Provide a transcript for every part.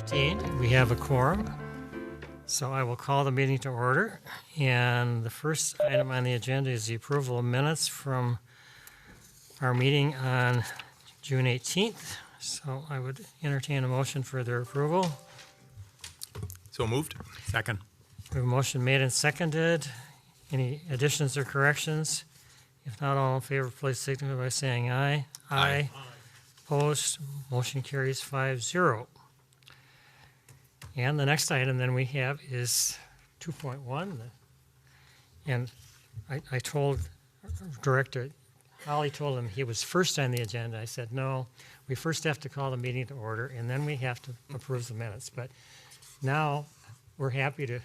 7:15. We have a quorum, so I will call the meeting to order. And the first item on the agenda is the approval of minutes from our meeting on June 18th. So I would entertain a motion for their approval. So moved. Second. We have a motion made and seconded. Any additions or corrections? If not, all in favor, please signify by saying aye. Aye. Opposed, motion carries 5-0. And the next item then we have is 2.1. And I told Director, Holly told him he was first on the agenda. I said, no, we first have to call the meeting to order and then we have to approve the minutes. But now we're happy to, you're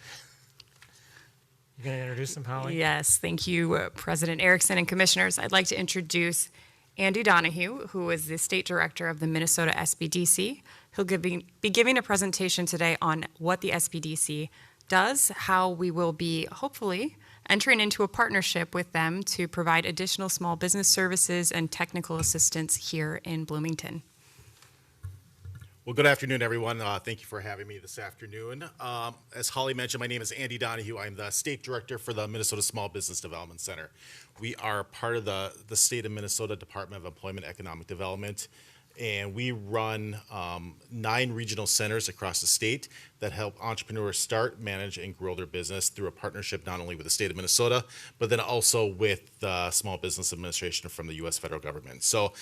going to introduce them, Holly? Yes, thank you, President Erickson and Commissioners. I'd like to introduce Andy Donahue, who is the State Director of the Minnesota SBDC. He'll be giving a presentation today on what the SBDC does, how we will be hopefully entering into a partnership with them to provide additional small business services and technical assistance here in Bloomington. Well, good afternoon, everyone. Thank you for having me this afternoon. As Holly mentioned, my name is Andy Donahue. I'm the State Director for the Minnesota Small Business Development Center. We are part of the State of Minnesota Department of Employment and Economic Development, and we run 9 regional centers across the state that help entrepreneurs start, manage, and grow their business through a partnership not only with the state of Minnesota, but then also with the Small Business Administration from the U.S. federal government. So,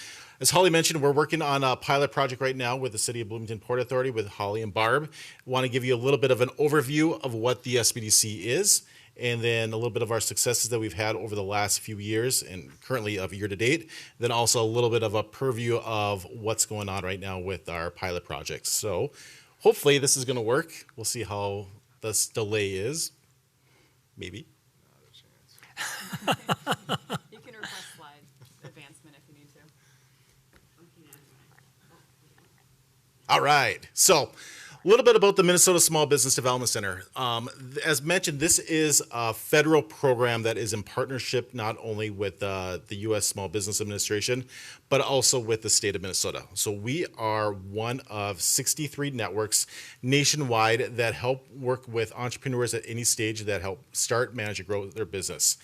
as Holly mentioned, we're working on a pilot project right now with the City of Bloomington Port Authority with Holly and Barb. Want to give you a little bit of an overview of what the SBDC is, and then a little bit of our successes that we've had over the last few years and currently of year to date. Then also a little bit of a purview of what's going on right now with our pilot projects. So hopefully this is going to work. We'll see how this delay is. Maybe. You can request slide advancement if you need to. All right. So a little bit about the Minnesota Small Business Development Center. As mentioned, this is a federal program that is in partnership not only with the U.S. Small Business Administration, but also with the state of Minnesota. So we are one of 63 networks nationwide that help work with entrepreneurs at any stage that help start, manage, and grow their business.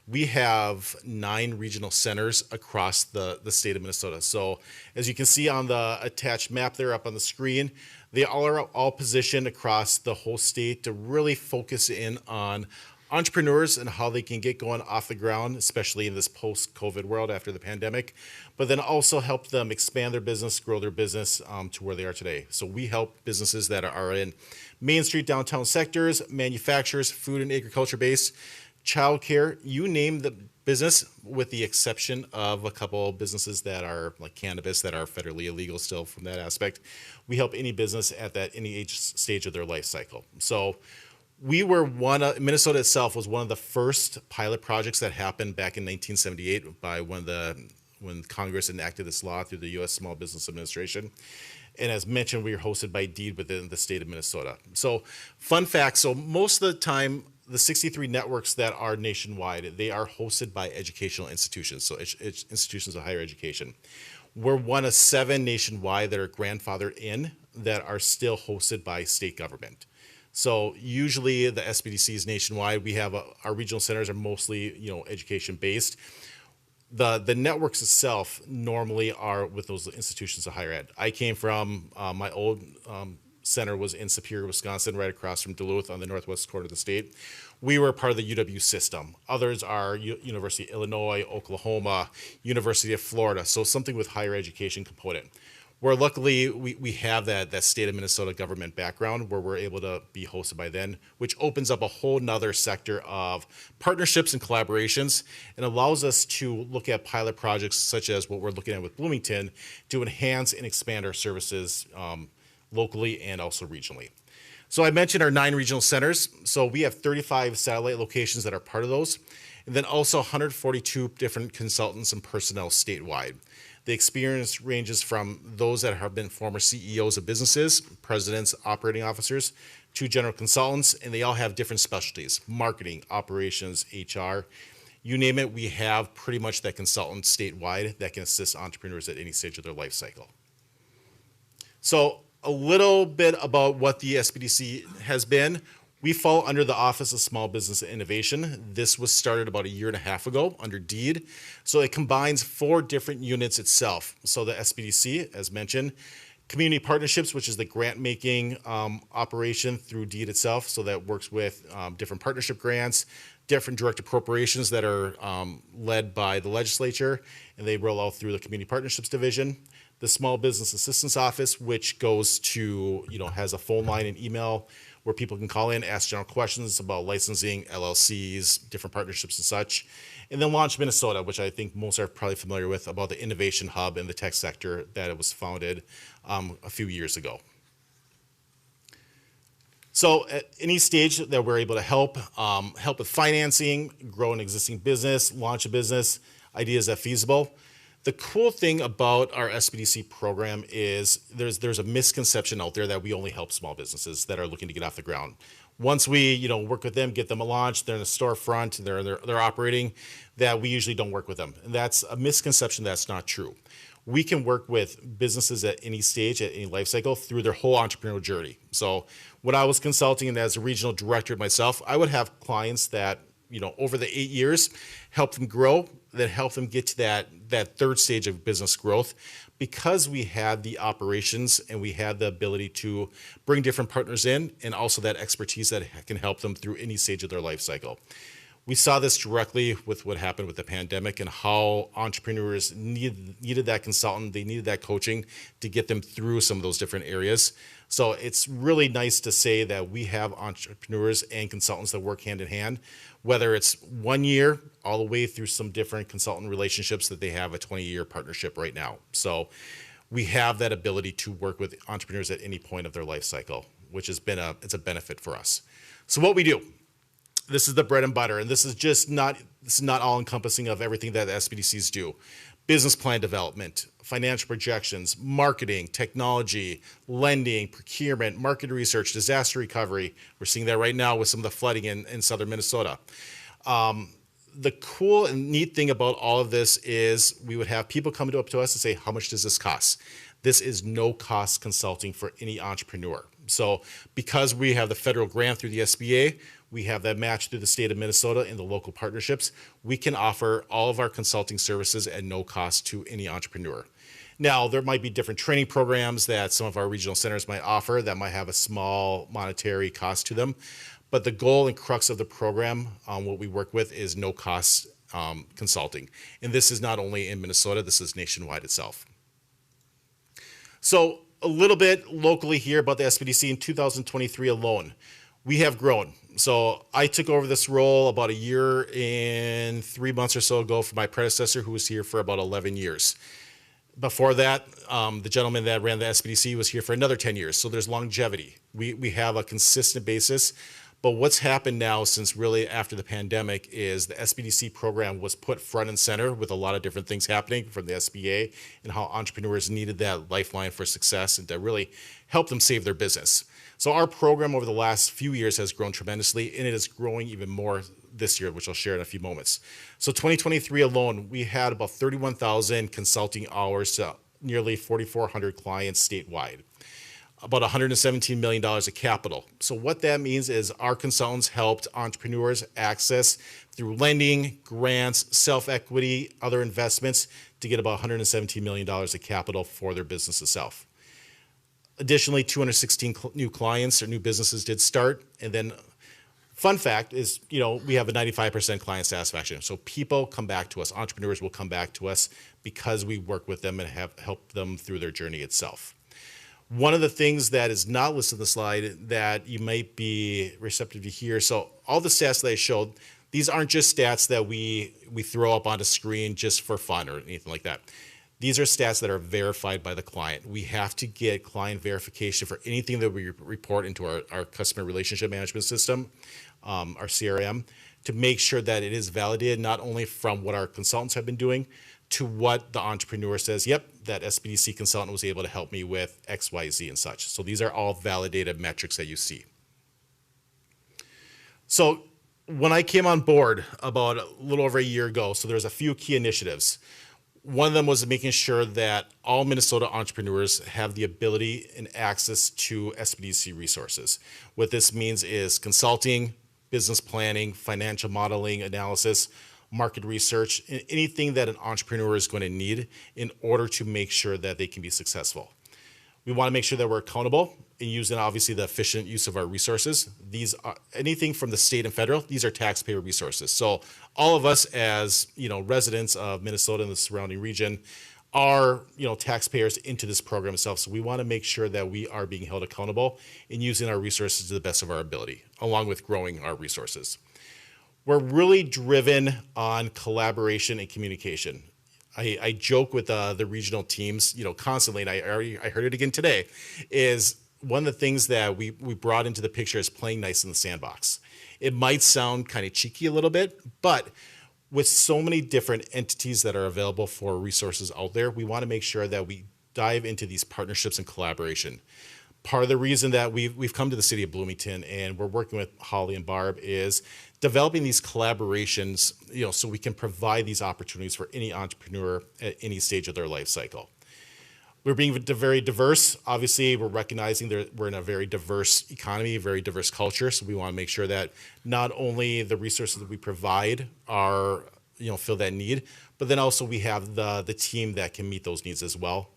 We have 9 regional centers across the state of Minnesota. So as you can see on the attached map there up on the screen, they are all positioned across the whole state to really focus in on entrepreneurs and how they can get going off the ground, especially in this post-COVID world after the pandemic, but then also help them expand their business, grow their business to where they are today. So we help businesses that are in Main Street, downtown sectors, manufacturers, food and agriculture base, childcare, you name the business, with the exception of a couple of businesses that are like cannabis that are federally illegal still from that aspect. We help any business at any age stage of their life cycle. So we were Minnesota itself was one of the first pilot projects that happened back in 1978 by when Congress enacted this law through the U.S. Small Business Administration. And as mentioned, we were hosted by deed within the state of Minnesota. So fun fact, so most of the time, the 63 networks that are nationwide, they are hosted by educational institutions, so institutions of higher education. We're one of 7 nationwide that are grandfathered in that are still hosted by state government. So usually the SBDC is nationwide. We have our regional centers are mostly education based. The networks itself normally are with those institutions of higher ed. I came from my old center was in Superior, Wisconsin, right across from Duluth on the northwest corner of the state. We were part of the UW system. Others are University of Illinois, Oklahoma, University of Florida, so something with higher education component. Where luckily we have that state of Minnesota government background where we're able to be hosted by them, which opens up a whole nother sector of partnerships and collaborations and allows us to look at pilot projects such as what we're looking at with Bloomington to enhance and expand our services locally and also regionally. So I mentioned our 9 regional centers. So we have 35 satellite locations that are part of those, and then also 142 different consultants and personnel statewide. The experience ranges from those that have been former CEOs of businesses, presidents, operating officers, to general consultants, and they all have different specialties: marketing, operations, HR. You name it, we have pretty much that consultant statewide that can assist entrepreneurs at any stage of their life cycle. So a little bit about what the SBDC has been. We fall under the Office of Small Business Innovation. This was started about a year and a half ago under DEED. So it combines 4 different units itself. So the SBDC, as mentioned, community partnerships, which is the grant-making operation through DEED itself. So that works with different partnership grants, different direct appropriations that are led by the legislature, and they roll out through the Community Partnerships Division. The Small Business Assistance Office, which goes to, has a phone line and email where people can call in, ask general questions about licensing, LLCs, different partnerships and such. And then Launch Minnesota, which I think most are probably familiar with, about the innovation hub in the tech sector that it was founded a few years ago. So at any stage that we're able to help with financing, grow an existing business, launch a business, ideas that are feasible. The cool thing about our SBDC program is there's a misconception out there that we only help small businesses that are looking to get off the ground. Once we work with them, get them a launch, they're in a storefront, they're operating, that we usually don't work with them. And that's a misconception. That's not true. We can work with businesses at any stage, at any life cycle, through their whole entrepreneurial journey. So when I was consulting and as a regional director myself, I would have clients that, over the 8 years, help them grow, then help them get to that third stage of business growth, because we had the operations and we had the ability to bring different partners in, and also that expertise that can help them through any stage of their life cycle. We saw this directly with what happened with the pandemic and how entrepreneurs needed that consultant, they needed that coaching to get them through some of those different areas. So it's really nice to say that we have entrepreneurs and consultants that work hand in hand, whether it's 1 year all the way through some different consultant relationships that they have a 20-year partnership right now. So we have that ability to work with entrepreneurs at any point of their life cycle, which has been it's a benefit for us. So what we do, this is the bread and butter, and this is not all encompassing of everything that the SBDCs do. Business plan development, financial projections, marketing, technology, lending, procurement, market research, disaster recovery. We're seeing that right now with some of the flooding in southern Minnesota. The cool and neat thing about all of this is we would have people come up to us and say, how much does this cost? This is no cost consulting for any entrepreneur. So because we have the federal grant through the SBA, we have that match through the state of Minnesota and the local partnerships, we can offer all of our consulting services at no cost to any entrepreneur. Now, there might be different training programs that some of our regional centers might offer that might have a small monetary cost to them. But the goal and crux of the program, what we work with, is no cost consulting. And this is not only in Minnesota, this is nationwide itself. So a little bit locally here about the SBDC in 2023 alone. We have grown. So I took over this role about 1 year and 3 months or so ago from my predecessor, who was here for about 11 years. Before that, the gentleman that ran the SBDC was here for another 10 years. So there's longevity. We have a consistent basis. But what's happened now since really after the pandemic is the SBDC program was put front and center with a lot of different things happening from the SBA and how entrepreneurs needed that lifeline for success and to really help them save their business. So our program over the last few years has grown tremendously, and it is growing even more this year, which I'll share in a few moments. So 2023 alone, we had about 31,000 consulting hours to nearly 4,400 clients statewide. About $117 million of capital. So what that means is our consultants helped entrepreneurs access through lending, grants, self-equity, other investments to get about $117 million of capital for their business itself. Additionally, 216 new clients or new businesses did start. And then fun fact is, we have a 95% client satisfaction. So people come back to us, entrepreneurs will come back to us because we work with them and have helped them through their journey itself. One of the things that is not listed in the slide that you might be receptive to hear, so all the stats that I showed, these aren't just stats that we throw up on a screen just for fun or anything like that. These are stats that are verified by the client. We have to get client verification for anything that we report into our customer relationship management system, our CRM, to make sure that it is validated not only from what our consultants have been doing, to what the entrepreneur says, yep, that SBDC consultant was able to help me with X, Y, Z, and such. So these are all validated metrics that you see. So when I came on board about a little over a year ago, so there's a few key initiatives. One of them was making sure that all Minnesota entrepreneurs have the ability and access to SBDC resources. What this means is consulting, business planning, financial modeling, analysis, market research, and anything that an entrepreneur is going to need in order to make sure that they can be successful. We want to make sure that we're accountable and using obviously the efficient use of our resources. These are anything from the state and federal, these are taxpayer resources. So all of us as, residents of Minnesota and the surrounding region are, taxpayers into this program itself. So we want to make sure that we are being held accountable and using our resources to the best of our ability, along with growing our resources. We're really driven on collaboration and communication. I joke with the regional teams, constantly, and I heard it again today, is one of the things that we brought into the picture is playing nice in the sandbox. It might sound kind of cheeky a little bit, but with so many different entities that are available for resources out there, we want to make sure that we dive into these partnerships and collaboration. Part of the reason that we've come to the city of Bloomington and we're working with Holly and Barb is developing these collaborations, so we can provide these opportunities for any entrepreneur at any stage of their life cycle. We're being very diverse. Obviously, we're recognizing that we're in a very diverse economy, a very diverse culture. So we want to make sure that not only the resources that we provide are, fill that need, but then also we have the team that can meet those needs as well.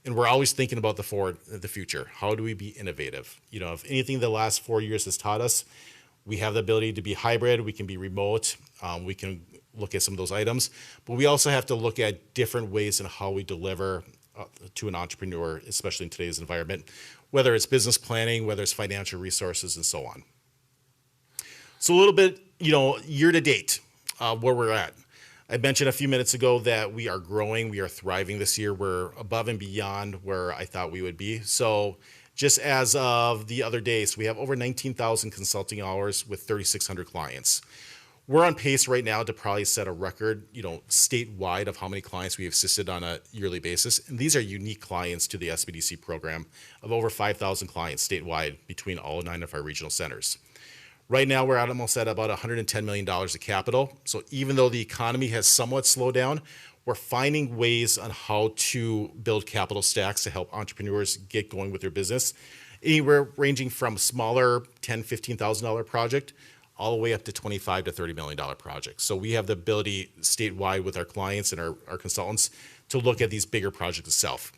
And we're always thinking about the future. How do we be innovative? If anything the last 4 years has taught us, we have the ability to be hybrid. We can be remote. We can look at some of those items. But we also have to look at different ways in how we deliver to an entrepreneur, especially in today's environment, whether it's business planning, whether it's financial resources, and so on. So a little bit, year to date, where we're at. I mentioned a few minutes ago that we are growing, we are thriving this year. We're above and beyond where I thought we would be. So just as of the other day, so we have over 19,000 consulting hours with 3,600 clients. We're on pace right now to probably set a record, statewide of how many clients we have assisted on a yearly basis. And these are unique clients to the SBDC program of over 5,000 clients statewide between all 9 of our regional centers. Right now, we're almost at about $110 million of capital. So even though the economy has somewhat slowed down, we're finding ways on how to build capital stacks to help entrepreneurs get going with their business, anywhere ranging from smaller $10,000, $15,000 project all the way up to $25 to $30 million projects. So we have the ability statewide with our clients and our consultants to look at these bigger projects itself.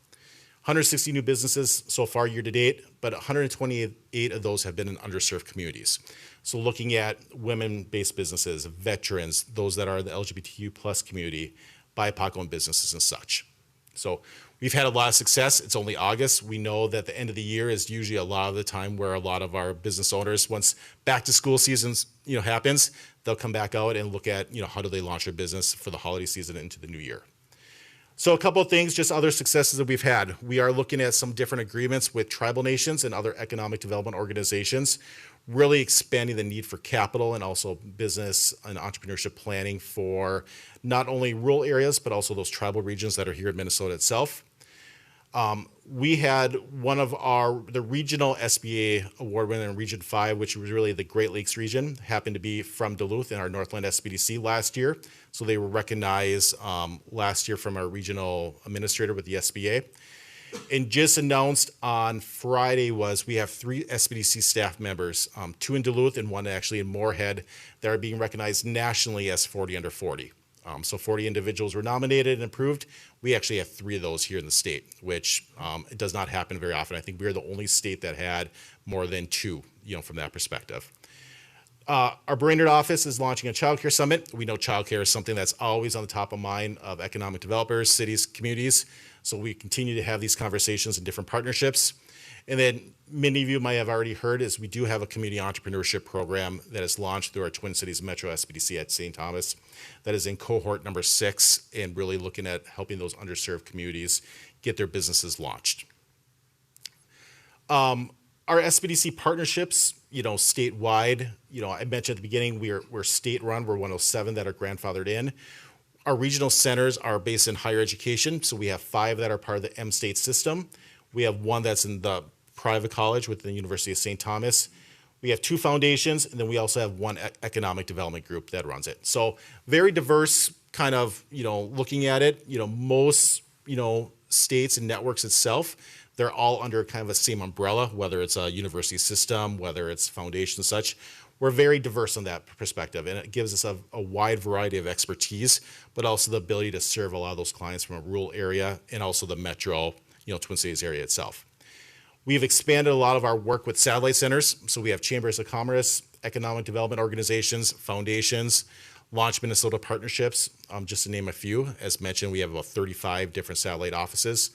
160 new businesses so far year to date, but 128 of those have been in underserved communities. So looking at women-based businesses, veterans, those that are the LGBTQ plus community, BIPOC-owned businesses and such. So we've had a lot of success. It's only August. We know that the end of the year is usually a lot of the time where a lot of our business owners, once back to school seasons, happens, they'll come back out and look at, how do they launch their business for the holiday season into the new year. So a couple of things, just other successes that we've had. We are looking at some different agreements with tribal nations and other economic development organizations, really expanding the need for capital and also business and entrepreneurship planning for not only rural areas, but also those tribal regions that are here in Minnesota itself. We had one of the regional SBA award winner in Region 5, which was really the Great Lakes region, happened to be from Duluth in our Northland SBDC last year. So they were recognized last year from our regional administrator with the SBA. And just announced on Friday we have 3 SBDC staff members, 2 in Duluth and 1 actually in Moorhead, that are being recognized nationally as 40 under 40. So 40 individuals were nominated and approved. We actually have 3 of those here in the state, which it does not happen very often. I think we are the only state that had more than 2, from that perspective. Our Brainerd office is launching a childcare summit. We know childcare is something that's always on the top of mind of economic developers, cities, communities. So we continue to have these conversations and different partnerships. And then many of you might have already heard is we do have a community entrepreneurship program that is launched through our Twin Cities Metro SBDC at St. Thomas. That is in cohort number 6 and really looking at helping those underserved communities get their businesses launched. Our SBDC partnerships, statewide, I mentioned at the beginning, we're state run. We're one of 7 that are grandfathered in. Our regional centers are based in higher education. So we have 5 that are part of the M-State system. We have 1 that's in the private college with the University of St. Thomas. We have 2 foundations, and then we also have 1 economic development group that runs it. So very diverse kind of, looking at it, most, states and networks itself, they're all under kind of the same umbrella, whether it's a university system, whether it's foundation and such. We're very diverse on that perspective, and it gives us a wide variety of expertise, but also the ability to serve a lot of those clients from a rural area and also the metro, Twin Cities area itself. We've expanded a lot of our work with satellite centers. So we have chambers of commerce, economic development organizations, foundations, Launch Minnesota partnerships, just to name a few. As mentioned, we have about 35 different satellite offices.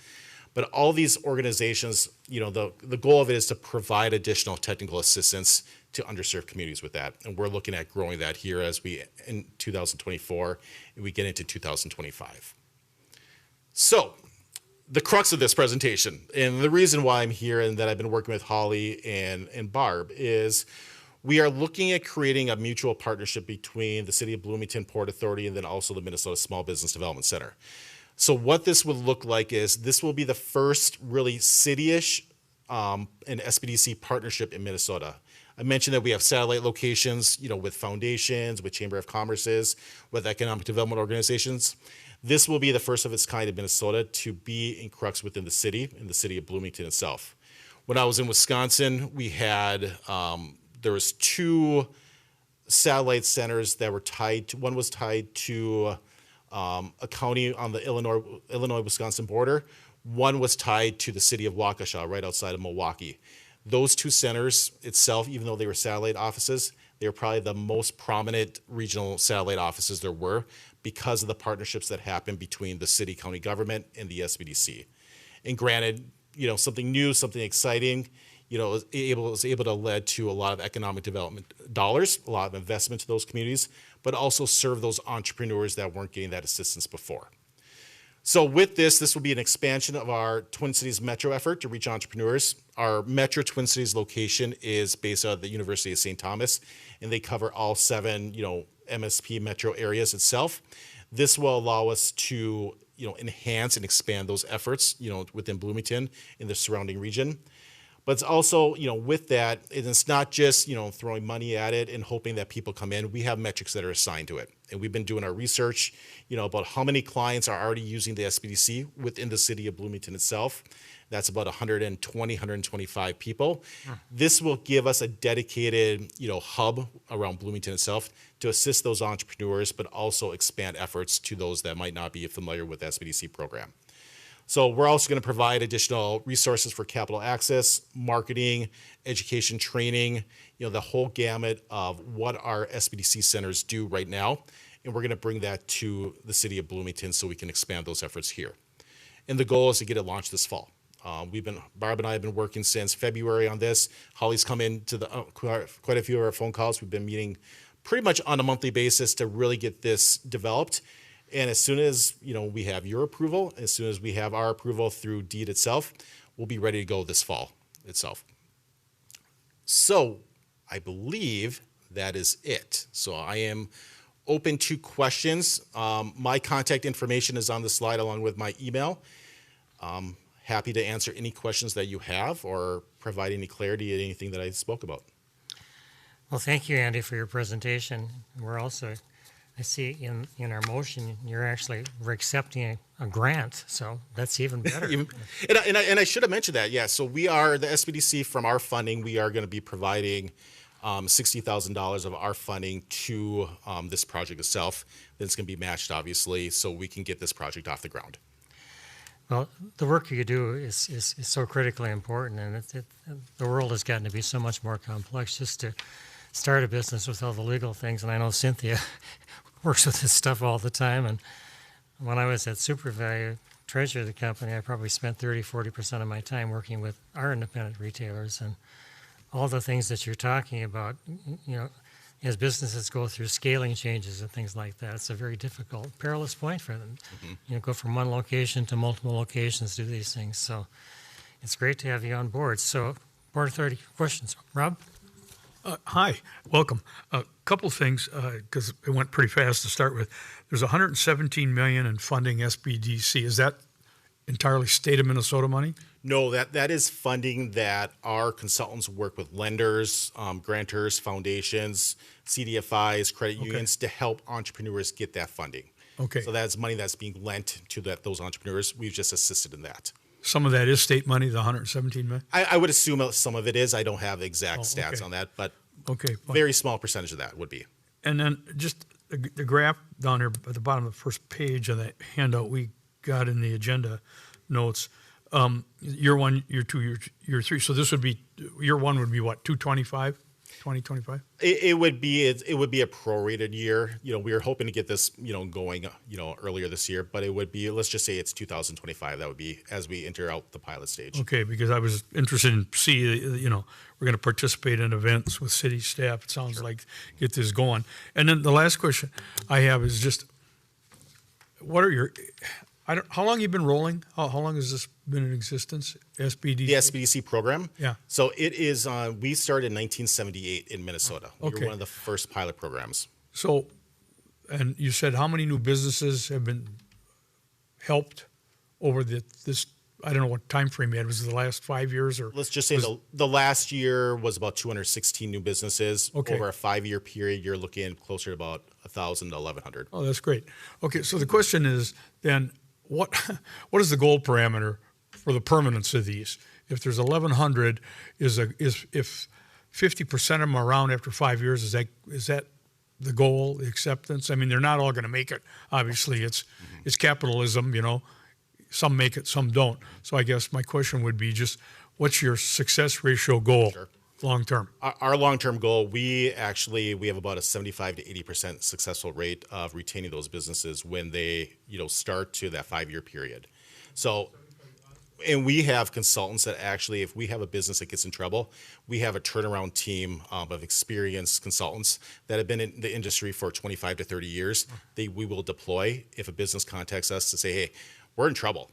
But all these organizations, the goal of it is to provide additional technical assistance to underserved communities with that. And we're looking at growing that here as we, in 2024, and we get into 2025. So, the crux of this presentation, and the reason why I'm here and that I've been working with Holly and Barb, is we are looking at creating a mutual partnership between the City of Bloomington Port Authority and then also the Minnesota Small Business Development Center. So what this would look like is this will be the first really city-ish and SBDC partnership in Minnesota. I mentioned that we have satellite locations, with foundations, with Chamber of Commerce's, with economic development organizations. This will be the first of its kind in Minnesota to be in crux within the city, in the city of Bloomington itself. When I was in Wisconsin, we had, there was 2 satellite centers that were tied to, one was tied to a county on the Illinois-Wisconsin border. One was tied to the city of Waukesha, right outside of Milwaukee. Those 2 centers itself, even though they were satellite offices, they were probably the most prominent regional satellite offices there were because of the partnerships that happened between the city, county government, and the SBDC. And granted, something new, something exciting, was able to lead to a lot of economic development dollars, a lot of investment to those communities, but also serve those entrepreneurs that weren't getting that assistance before. So with this will be an expansion of our Twin Cities Metro effort to reach entrepreneurs. Our Metro Twin Cities location is based out of the University of St. Thomas, and they cover all 7, MSP metro areas itself. This will allow us to, enhance and expand those efforts, within Bloomington in the surrounding region. But it's also, with that, it's not just, throwing money at it and hoping that people come in. We have metrics that are assigned to it. And we've been doing our research, about how many clients are already using the SBDC within the city of Bloomington itself. That's about 120, 125 people. This will give us a dedicated, hub around Bloomington itself to assist those entrepreneurs, but also expand efforts to those that might not be familiar with the SBDC program. So we're also going to provide additional resources for capital access, marketing, education, training, the whole gamut of what our SBDC centers do right now. And we're going to bring that to the city of Bloomington so we can expand those efforts here. And the goal is to get it launched this fall. Barb and I have been working since February on this. Holly's come in to quite a few of our phone calls. We've been meeting pretty much on a monthly basis to really get this developed. And as soon as we have your approval, as soon as we have our approval through DEED itself, we'll be ready to go this fall itself. So I believe that is it. So I am open to questions. My contact information is on the slide along with my email. Happy to answer any questions that you have or provide any clarity at anything that I spoke about. Well, thank you, Andy, for your presentation. We're also, I see in our motion, we're accepting a grant, so that's even better. And I should have mentioned that, yeah. So we are, the SBDC, from our funding, we are going to be providing $60,000 of our funding to this project itself. Then it's going to be matched, obviously, so we can get this project off the ground. Well, the work you do is so critically important, and the world has gotten to be so much more complex just to start a business with all the legal things. And I know Cynthia works with this stuff all the time. And when I was at SuperValue, treasurer of the company, I probably spent 30-40% of my time working with our independent retailers. And all the things that you're talking about, as businesses go through scaling changes and things like that, it's a very difficult, perilous point for them. Mm-hmm. Go from one location to multiple locations, do these things. So it's great to have you on board. So, Board Authority questions. Rob? Hi, welcome. A couple things, because it went pretty fast to start with. There's $117 million in funding SBDC. Is that entirely state of Minnesota money? No, that is funding that our consultants work with lenders, grantors, foundations, CDFIs, credit unions to help entrepreneurs get that funding. Okay. So that's money that's being lent to those entrepreneurs. We've just assisted in that. Some of that is state money, the 117 million? I would assume some of it is. I don't have exact stats okay. on that, but Okay. fine. very small percentage of that would be. And then just the graph down here at the bottom of the first page of that handout we got in the agenda notes, year one, year two, year three. So this would be, year one would be what, 225, 2025? It would be a prorated year. You know, we were hoping to get this, going, earlier this year, but it would be, let's just say it's 2025. That would be as we enter out the pilot stage. Okay, because I was interested in we're going to participate in events with city staff. It sounds like get this going. And then the last question I have is just, what are how long have you been rolling? How long has this been in existence? SBDC? The SBDC program? Yeah. So it is, we started in 1978 in Minnesota. We Okay. were one of the first pilot programs. So, and you said how many new businesses have been helped over this, I don't know what time frame you had. Was it the last 5 years or? Let's just say the last year was about 216 new businesses. Okay. Over a 5-year period, you're looking closer to about 1,000 to 1,100. Oh, that's great. Okay, so the question is then, what is the goal parameter for the permanence of these? If there's 1,100, if 50% of them are around after 5 years, is that the goal, the acceptance? I mean, they're not all going to make it. Obviously, it's capitalism. Some make it, some don't. So I guess my question would be just, what's your success ratio goal? Sure. Long term? Our long-term goal, we have about a 75 to 80% successful rate of retaining those businesses when they, start to that 5-year period. So, and we have consultants that actually, if we have a business that gets in trouble, we have a turnaround team of experienced consultants that have been in the industry for 25 to 30 years. We will deploy if a business contacts us to say, hey, we're in trouble.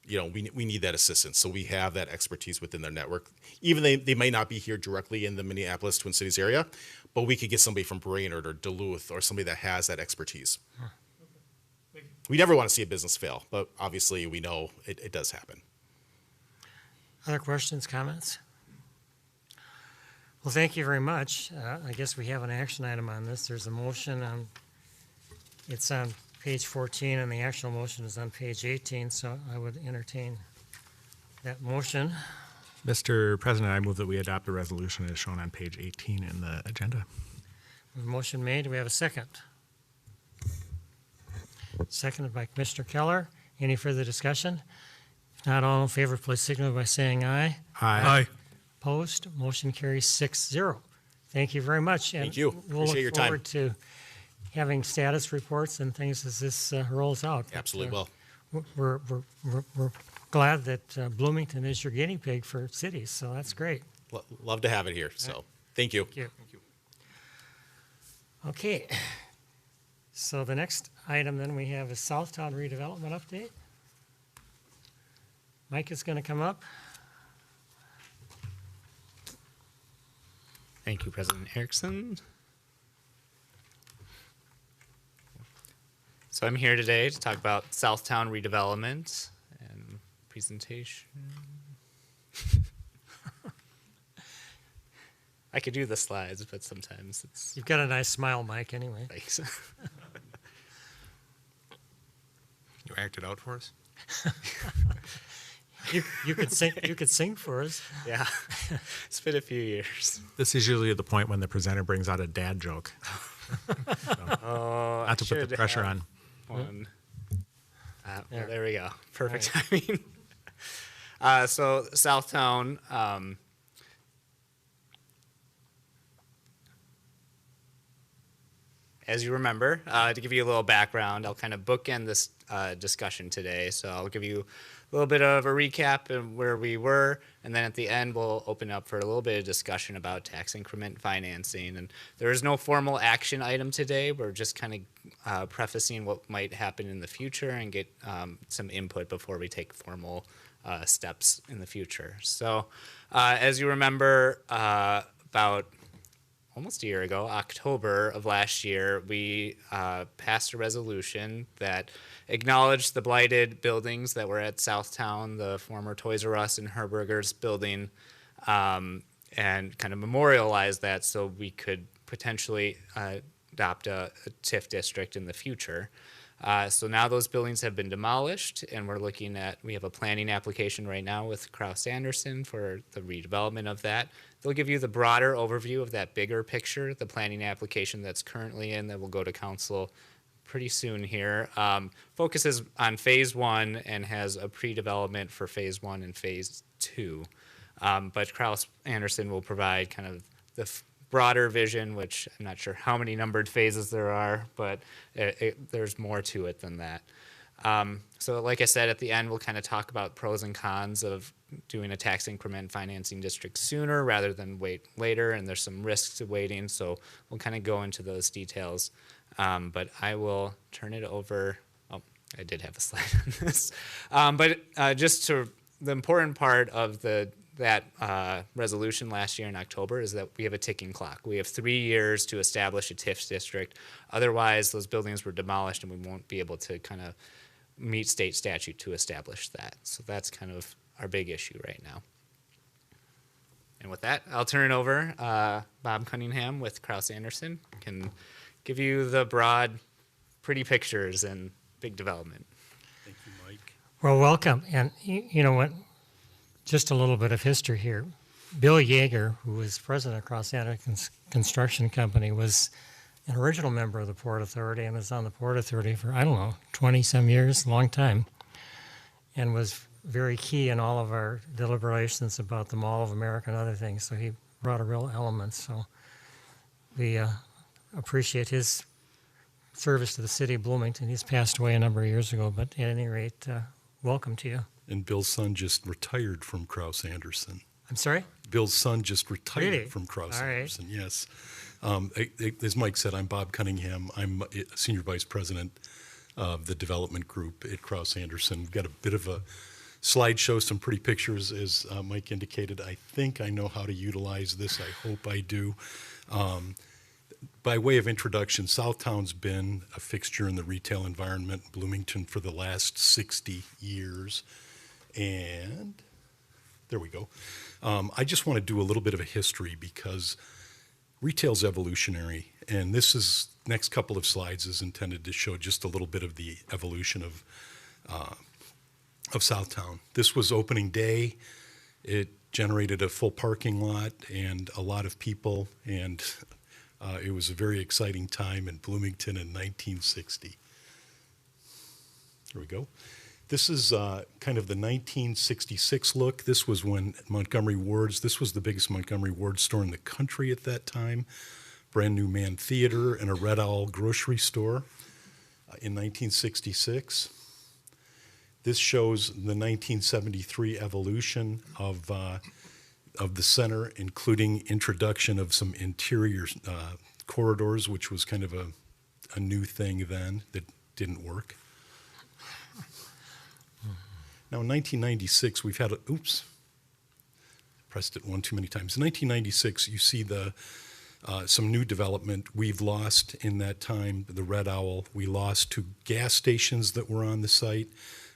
We need that assistance. So we have that expertise within their network. Even they may not be here directly in the Minneapolis, Twin Cities area, but we could get somebody from Brainerd or Duluth or somebody that has that expertise. We never want to see a business fail, but obviously we know it does happen. Other questions, comments? Well, thank you very much. I guess we have an action item on this. There's a motion it's on page 14, and the actual motion is on page 18, so I would entertain that motion. Mr. President, I move that we adopt the resolution as shown on page 18 in the agenda. Motion made. Do we have a second? Seconded by Commissioner Keller. Any further discussion? If not, all in favor, please signal by saying aye. Aye. Opposed? Motion carries 6-0. Thank you very much. And Thank you. We'll Appreciate your look time. forward to having status reports and things as this rolls out. Absolutely will. We're glad that Bloomington is your guinea pig for cities, so that's great. Love to have it here. So thank you. Thank you. Okay. So the next item then we have is Southtown redevelopment update. Mike is going to come up. Thank you, President Erickson. So I'm here today to talk about Southtown redevelopment and presentation. I could do the slides, but sometimes it's You've got a nice smile, Mike, anyway. thanks. You acted out for us? You could sing for us. Yeah, it's been a few years. This is usually the point when the presenter brings out a dad joke. Oh, Not to put the pressure on. One. Well, There. there we go. Perfect timing. So Southtown, as you remember, to give you a little background, I'll kind of bookend this discussion today. So I'll give you a little bit of a recap of where we were, and then at the end we'll open up for a little bit of discussion about tax increment financing. And there is no formal action item today. We're just kind of prefacing what might happen in the future and get some input before we take formal steps in the future. So as you remember, about almost a year ago, October of last year, we passed a resolution that acknowledged the blighted buildings that were at Southtown, the former Toys R Us and Herberger's building, and kind of memorialized that so we could potentially adopt a TIF district in the future. So now those buildings have been demolished, and we have a planning application right now with Kraus Anderson for the redevelopment of that. They'll give you the broader overview of that bigger picture, the planning application that's currently in that will go to council pretty soon here. Focuses on phase 1 and has a pre-development for phase 1 and phase 2. But Kraus Anderson will provide kind of the broader vision, which I'm not sure how many numbered phases there are, but there's more to it than that. So like I said, at the end, we'll kind of talk about pros and cons of doing a tax increment financing district sooner rather than wait later, and there's some risks to waiting, so we'll kind of go into those details. But I will turn it over. Oh, I did have a slide on this. Just to the important part of that resolution last year in October is that we have a ticking clock. We have 3 years to establish a TIF district. Otherwise, those buildings were demolished and we won't be able to kind of meet state statute to establish that. So that's kind of our big issue right now. And with that, I'll turn it over. Bob Cunningham with Kraus Anderson can give you the broad, pretty pictures and big development. Thank you, Mike. Well, welcome. And you know what? Just a little bit of history here. Bill Yeager, who was president of Kraus Anderson Construction Company, was an original member of the Port Authority and was on the Port Authority for, 20-some years, long time, and was very key in all of our deliberations about the Mall of America and other things. So he brought a real element. So we appreciate his service to the city of Bloomington. He's passed away a number of years ago, but at any rate, welcome to you. And Bill's son just retired from Kraus Anderson. I'm sorry? Bill's son just retired Really? from Kraus All right. Anderson, yes. As Mike said, I'm Bob Cunningham. I'm Senior Vice President of the Development Group at Kraus Anderson. We've got a bit of a slideshow, some pretty pictures, as Mike indicated. I think I know how to utilize this. I hope I do. By way of introduction, Southtown's been a fixture in the retail environment in Bloomington for the last 60 years. And there we go. I just want to do a little bit of a history because retail's evolutionary, and next couple of slides is intended to show just a little bit of the evolution of Southtown. This was opening day. It generated a full parking lot and a lot of people, and it was a very exciting time in Bloomington in 1960. There we go. This is kind of the 1966 look. This was when Montgomery Ward's, this was the biggest Montgomery Ward store in the country at that time. Brand new Mann Theater and a Red Owl grocery store in 1966. This shows the 1973 evolution of the center, including introduction of some interior corridors, which was kind of a new thing then that didn't work. Now, in 1996, we've had pressed it one too many times. In 1996, you see some new development. We've lost in that time the Red Owl. We lost 2 gas stations that were on the site.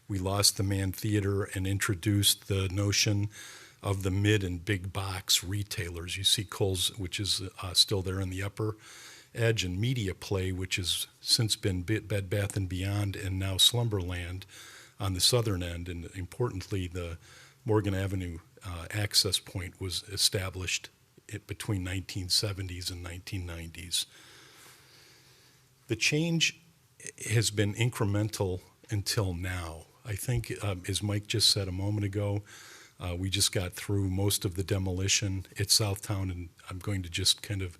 We lost the Mann Theater and introduced the notion of the mid and big box retailers. You see Kohl's, which is still there in the upper edge, and Media Play, which has since been Bed Bath & Beyond, and now Slumberland on the southern end. And importantly, the Morgan Avenue access point was established between 1970s and 1990s. The change has been incremental until now. I think, as Mike just said a moment ago, we just got through most of the demolition at Southtown, and I'm going to just kind of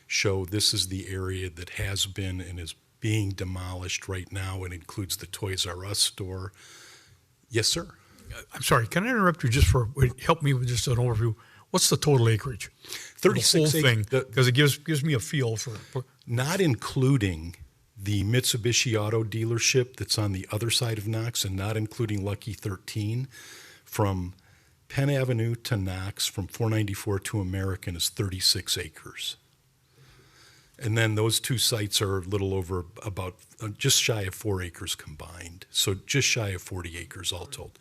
show this is the area that has been and is being demolished right now. It includes the Toys R Us store. Yes, sir. I'm sorry, can I interrupt you just help me with just an overview? What's the total acreage? 36 the whole thing, because it gives me a feel for. Not including the Mitsubishi auto dealership that's on the other side of Knox, and not including Lucky 13, from Penn Avenue to Knox, from 494 to American, is 36 acres. And then those 2 sites are a little over about just shy of 4 acres combined. So just shy of 40 acres all told.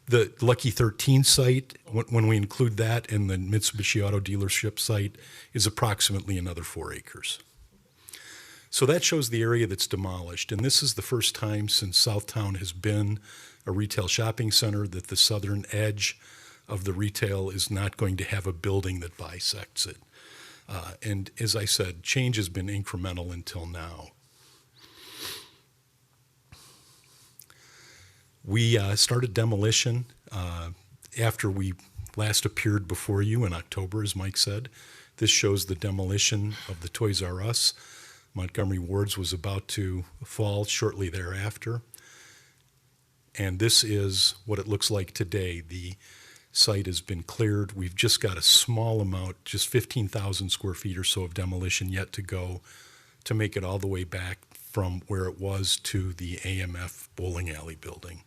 The Lucky 13 site, when we include that and the Mitsubishi auto dealership site, is approximately another 4 acres. So that shows the area that's demolished. And this is the first time since Southtown has been a retail shopping center that the southern edge of the retail is not going to have a building that bisects it. And as I said, change has been incremental until now. We started demolition after we last appeared before you in October, as Mike said. This shows the demolition of the Toys R Us. Montgomery Ward's was about to fall shortly thereafter. And this is what it looks like today. The site has been cleared. We've just got a small amount, just 15,000 square feet or so of demolition yet to go to make it all the way back from where it was to the AMF bowling alley building.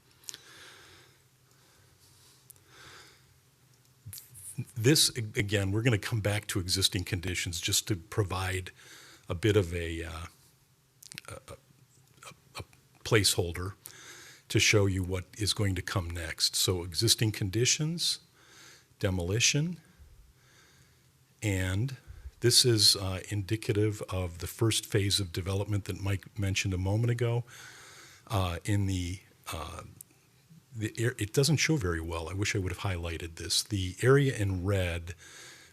This, again, we're going to come back to existing conditions just to provide a bit of a placeholder to show you what is going to come next. So existing conditions, demolition, and this is indicative of the first phase of development that Mike mentioned a moment ago. It doesn't show very well. I wish I would have highlighted this. The area in red,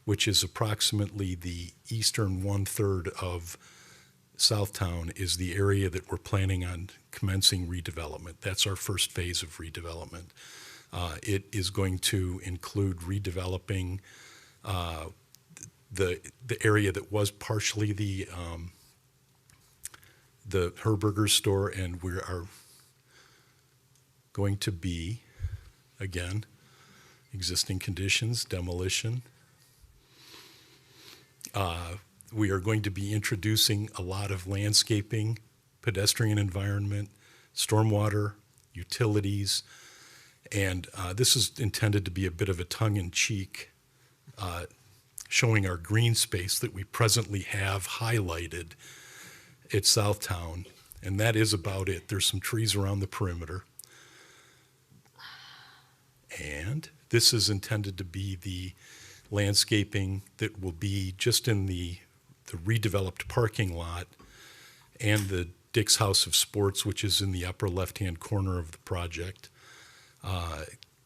which is approximately the eastern 1/3 of Southtown, is the area that we're planning on commencing redevelopment. That's our first phase of redevelopment. It is going to include redeveloping the area that was partially the Herberger store, and we are going to be, again, existing conditions, demolition. We are going to be introducing a lot of landscaping, pedestrian environment, stormwater, utilities, and this is intended to be a bit of a tongue-in-cheek, showing our green space that we presently have highlighted at Southtown, and that is about it. There's some trees around the perimeter. And this is intended to be the landscaping that will be just in the redeveloped parking lot and the Dick's House of Sports, which is in the upper left-hand corner of the project.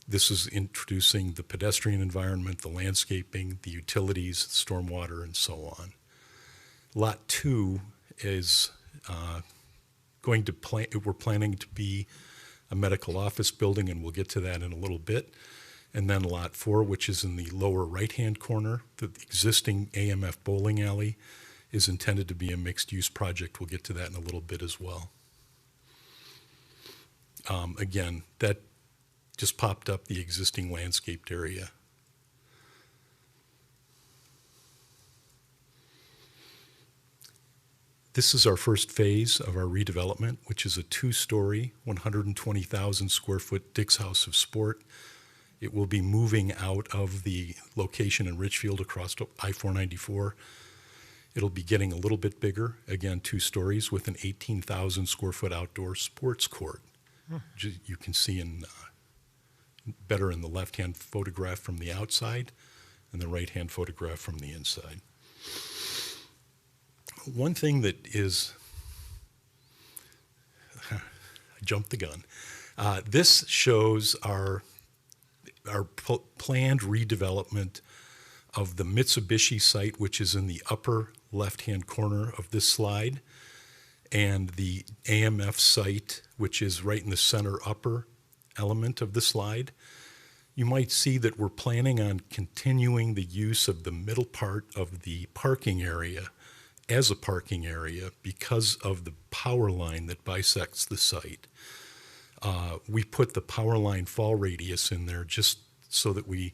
This is introducing the pedestrian environment, the landscaping, the utilities, stormwater, and so on. Lot 2 is we're planning to be a medical office building, and we'll get to that in a little bit. And then Lot 4, which is in the lower right-hand corner, the existing AMF bowling alley, is intended to be a mixed-use project. We'll get to that in a little bit as well. Again, that just popped up the existing landscaped area. This is our first phase of our redevelopment, which is a 2-story, 120,000 square foot Dick's House of Sport. It will be moving out of the location in Richfield across I-494. It'll be getting a little bit bigger, again, 2 stories with an 18,000 square foot outdoor sports court. You can see better in the left-hand photograph from the outside and the right-hand photograph from the inside. One thing that is, I jumped the gun. This shows our planned redevelopment of the Mitsubishi site, which is in the upper left-hand corner of this slide, and the AMF site, which is right in the center upper element of the slide. You might see that we're planning on continuing the use of the middle part of the parking area as a parking area because of the power line that bisects the site. We put the power line fall radius in there just so that we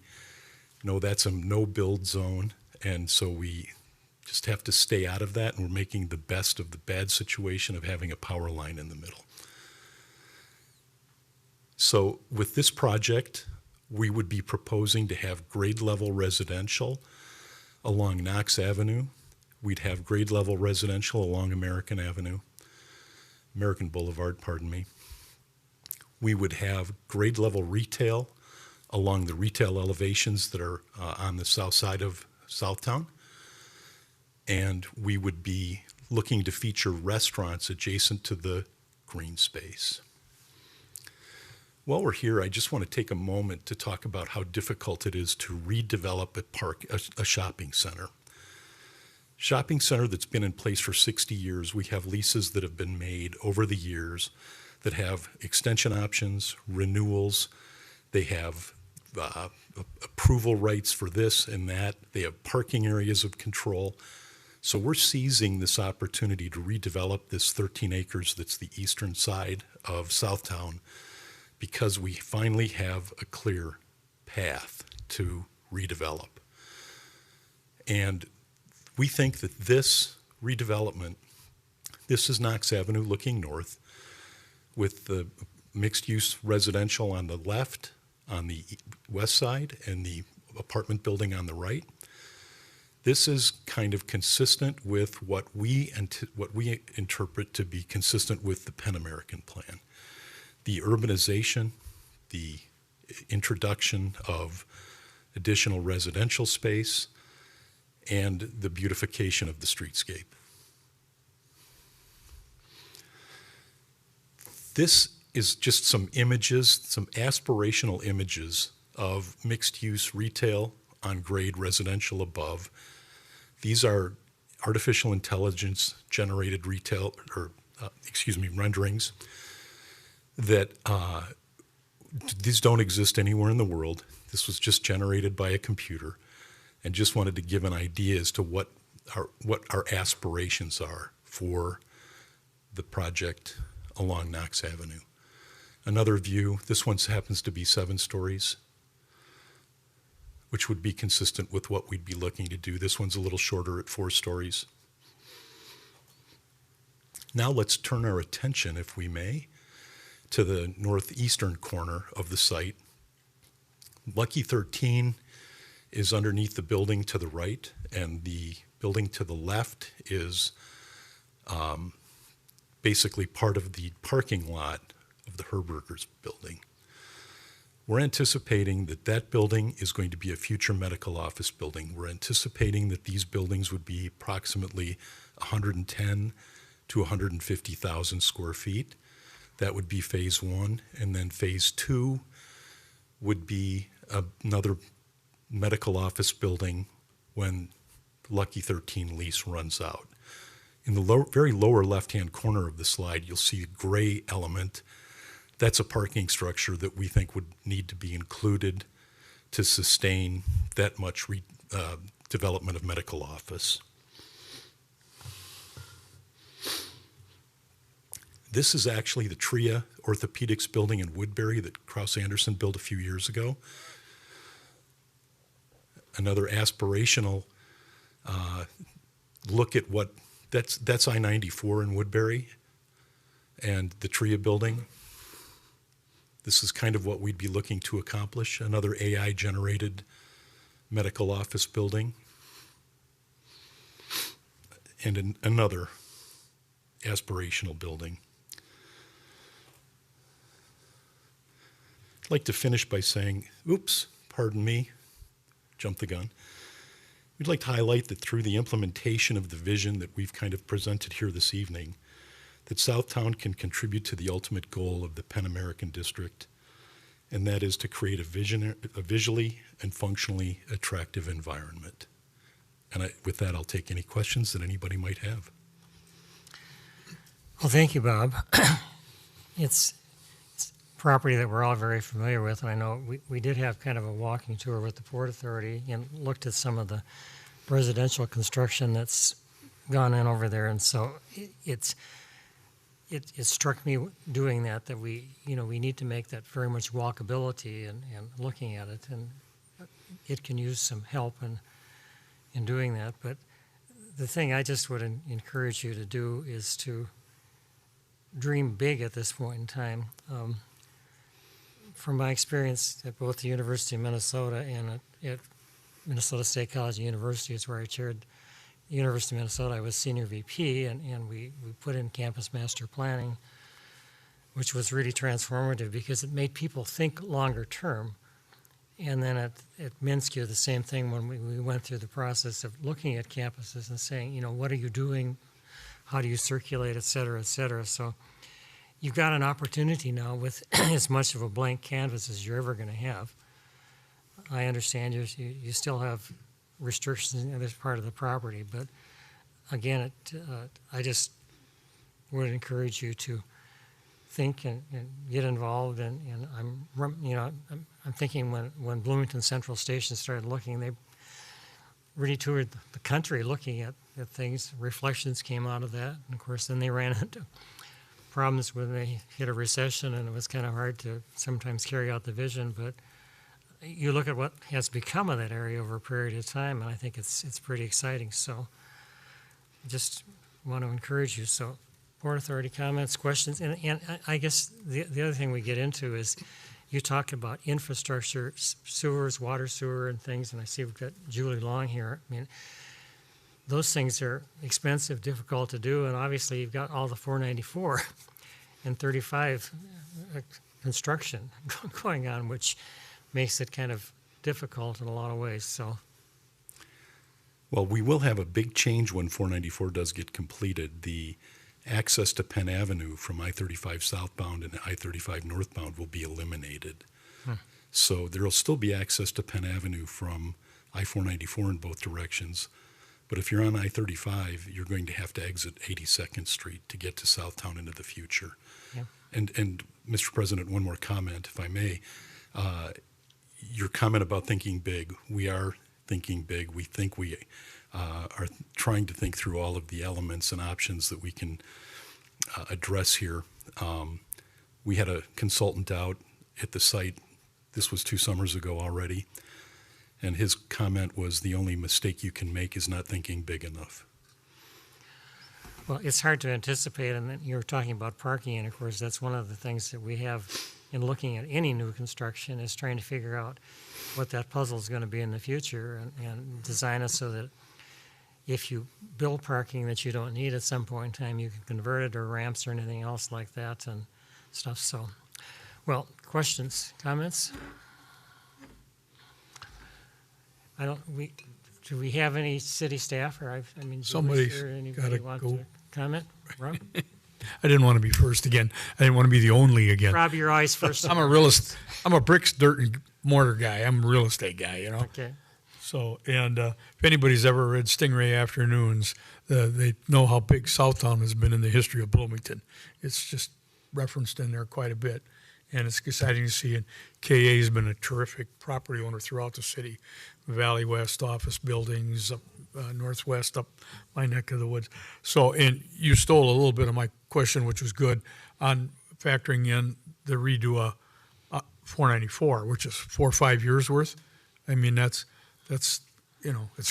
know that's a no-build zone, and so we just have to stay out of that, and we're making the best of the bad situation of having a power line in the middle. So with this project, we would be proposing to have grade-level residential along Knox Avenue. We'd have grade-level residential along American Boulevard, pardon me. We would have grade-level retail along the retail elevations that are on the south side of Southtown. And we would be looking to feature restaurants adjacent to the green space. While we're here, I just want to take a moment to talk about how difficult it is to redevelop a shopping center. Shopping center that's been in place for 60 years, we have leases that have been made over the years that have extension options, renewals, they have approval rights for this and that, they have parking areas of control. So we're seizing this opportunity to redevelop this 13 acres that's the eastern side of Southtown because we finally have a clear path to redevelop. And we think that this redevelopment, this is Knox Avenue looking north with the mixed-use residential on the left, on the west side, and the apartment building on the right. This is kind of consistent with what we interpret to be consistent with the Pan American Plan. The urbanization, the introduction of additional residential space, and the beautification of the streetscape. This is just some images, some aspirational images of mixed-use retail on grade residential above. These are artificial intelligence generated renderings that these don't exist anywhere in the world. This was just generated by a computer, and just wanted to give an idea as to what our aspirations are for the project along Knox Avenue. Another view, this one happens to be 7 stories, which would be consistent with what we'd be looking to do. This one's a little shorter at 4 stories. Now let's turn our attention, if we may, to the northeastern corner of the site. Lucky 13 is underneath the building to the right, and the building to the left is basically part of the parking lot of the Herberger's building. We're anticipating that that building is going to be a future medical office building. We're anticipating that these buildings would be approximately 110 to 150,000 square feet. That would be phase 1, and then phase 2 would be another medical office building when Lucky 13 lease runs out. In the very lower left-hand corner of the slide, you'll see a gray element. That's a parking structure that we think would need to be included to sustain that much development of medical office. This is actually the TRIA Orthopedics building in Woodbury that Krause Anderson built a few years ago. Another aspirational look at what, that's I-94 in Woodbury and the TRIA building. This is kind of what we'd be looking to accomplish, another AI-generated medical office building. And another aspirational building. I'd like to finish by saying, oops, pardon me, jumped the gun. We'd like to highlight that through the implementation of the vision that we've kind of presented here this evening, that Southtown can contribute to the ultimate goal of the Pan American District, and that is to create a visually and functionally attractive environment. And with that, I'll take any questions that anybody might have. Well, thank you, Bob. It's property that we're all very familiar with, and I know we did have kind of a walking tour with the Port Authority and looked at some of the residential construction that's gone in over there, and so it struck me doing that we need to make that very much walkability and looking at it, and it can use some help in doing that. But the thing I just would encourage you to do is to dream big at this point in time. From my experience at both the University of Minnesota and at Minnesota State College and Universities, where I chaired the University of Minnesota, I was senior VP, and we put in campus master planning, which was really transformative because it made people think longer term. And then at Minsky, the same thing when we went through the process of looking at campuses and saying, what are you doing? how do you circulate, et cetera, et cetera. So you've got an opportunity now with as much of a blank canvas as you're ever going to have. I understand you still have restrictions in this part of the property, but again, I just would encourage you to think and get involved. And I'm thinking when Bloomington Central Station started looking, they really toured the country looking at things. Reflections came out of that, and of course, then they ran into problems when they hit a recession, and it was kind of hard to sometimes carry out the vision. But you look at what has become of that area over a period of time, and I think it's pretty exciting. So just want to encourage you. So Port Authority comments, questions, and I guess the other thing we get into is you talk about infrastructure, sewers, water sewer and things, and I see we've got Julie Long here. I mean, those things are expensive, difficult to do, and obviously you've got all the 494 and 35 construction going on, which makes it kind of difficult in a lot of ways. So, Well, we will have a big change when 494 does get completed. The access to Penn Avenue from I-35 southbound and I-35 northbound will be eliminated. So there will still be access to Penn Avenue from I-494 in both directions. But if you're on I-35, you're going to have to exit 82nd Street to get to Southtown into the future. Yeah. And Mr. President, one more comment, if I may. Your comment about thinking big, we are thinking big. We think we are trying to think through all of the elements and options that we can address here. We had a consultant out at the site, this was 2 summers ago already, and his comment was the only mistake you can make is not thinking big enough. well, it's hard to anticipate, and then you're talking about parking, and of course, that's one of the things that we have in looking at any new construction is trying to figure out what that puzzle is going to be in the future and design it so that if you build parking that you don't need at some point in time, you can convert it or ramps or anything else like that and stuff. So, well, questions, comments? Do we have any city staff or I mean, Somebody's Julie, or anybody gotta want go. to comment? Rob? I didn't want to be first again. I didn't want to be the only again. Rob, your eyes first. I'm a bricks, dirt, and mortar guy. I'm a real estate guy, you know. Okay. So, and if anybody's ever read Stingray Afternoons, they know how big Southtown has been in the history of Bloomington. It's just referenced in there quite a bit, and it's exciting to see. And KA has been a terrific property owner throughout the city. Valley West office buildings, up Northwest, up my neck of the woods. So, and you stole a little bit of my question, which was good, on factoring in the redo 494, which is 4 or 5 years worth. I mean, that's it's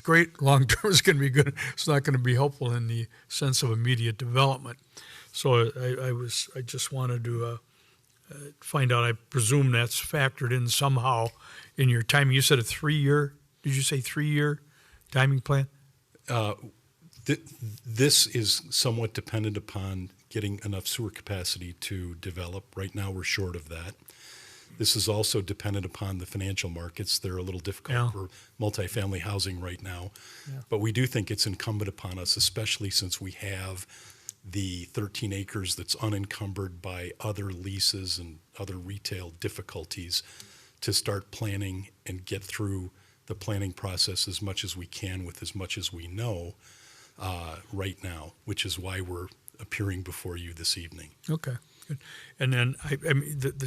great. Long term is going to be good. It's not going to be helpful in the sense of immediate development. So I just wanted to find out. I presume that's factored in somehow in your timing. You said a 3-year. Did you say 3-year timing plan? This is somewhat dependent upon getting enough sewer capacity to develop. Right now, we're short of that. This is also dependent upon the financial markets. They're a little difficult for multifamily housing right now. Yeah. But we do think it's incumbent upon us, especially since we have the 13 acres that's unencumbered by other leases and other retail difficulties, to start planning and get through the planning process as much as we can with as much as we know right now, which is why we're appearing before you this evening. Okay, good. And then I mean the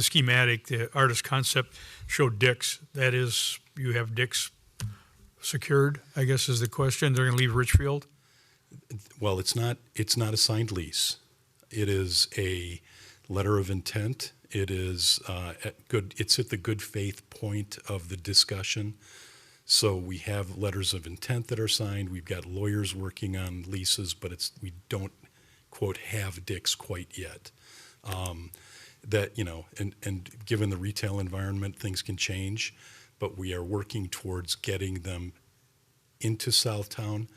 schematic, the artist concept showed Dick's. That is, you have Dick's secured, I guess is the question. They're going to leave Richfield? Well, it's not a signed lease. It is a letter of intent. It is it's at the good faith point of the discussion. So we have letters of intent that are signed. We've got lawyers working on leases, but we don't, quote, have Dick's quite yet. And given the retail environment, things can change, but we are working towards getting them into Southtown,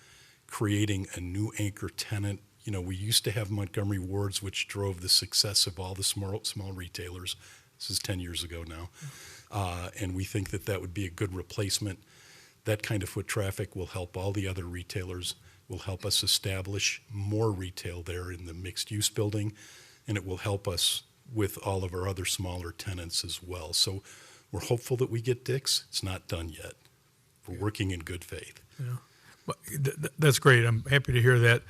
creating a new anchor tenant. You know, we used to have Montgomery Wards, which drove the success of all the small retailers. This is 10 years ago now. And we think that would be a good replacement. That kind of foot traffic will help all the other retailers will help us establish more retail there in the mixed-use building, and it will help us with all of our other smaller tenants as well. So we're hopeful that we get Dick's. It's not done yet. We're working in good faith. Yeah. But that's great. I'm happy to hear that.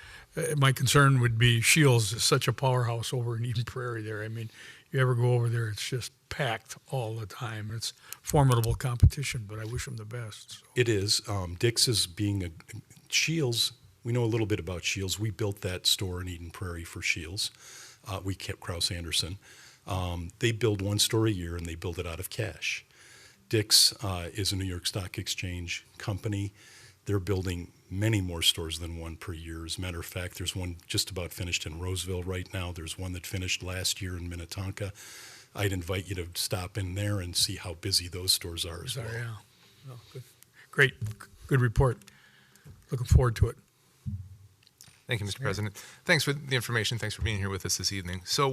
My concern would be Shields is such a powerhouse over in Eden Prairie there. I mean, you ever go over there, it's just packed all the time. It's formidable competition, but I wish them the best. So. It is. Dick's is being Shields. We know a little bit about Shields. We built that store in Eden Prairie for Shields. We kept Krause Anderson. They build one store a year, and they build it out of cash. Dick's is a New York Stock Exchange company. They're building many more stores than one per year. As a matter of fact, there's one just about finished in Roseville right now. There's one that finished last year in Minnetonka. I'd invite you to stop in there and see how busy those stores are as well. Yeah. No, good. Great. Good report. Looking forward to it. Thank you, Mr. President. Thanks for the information. Thanks for being here with us this evening. So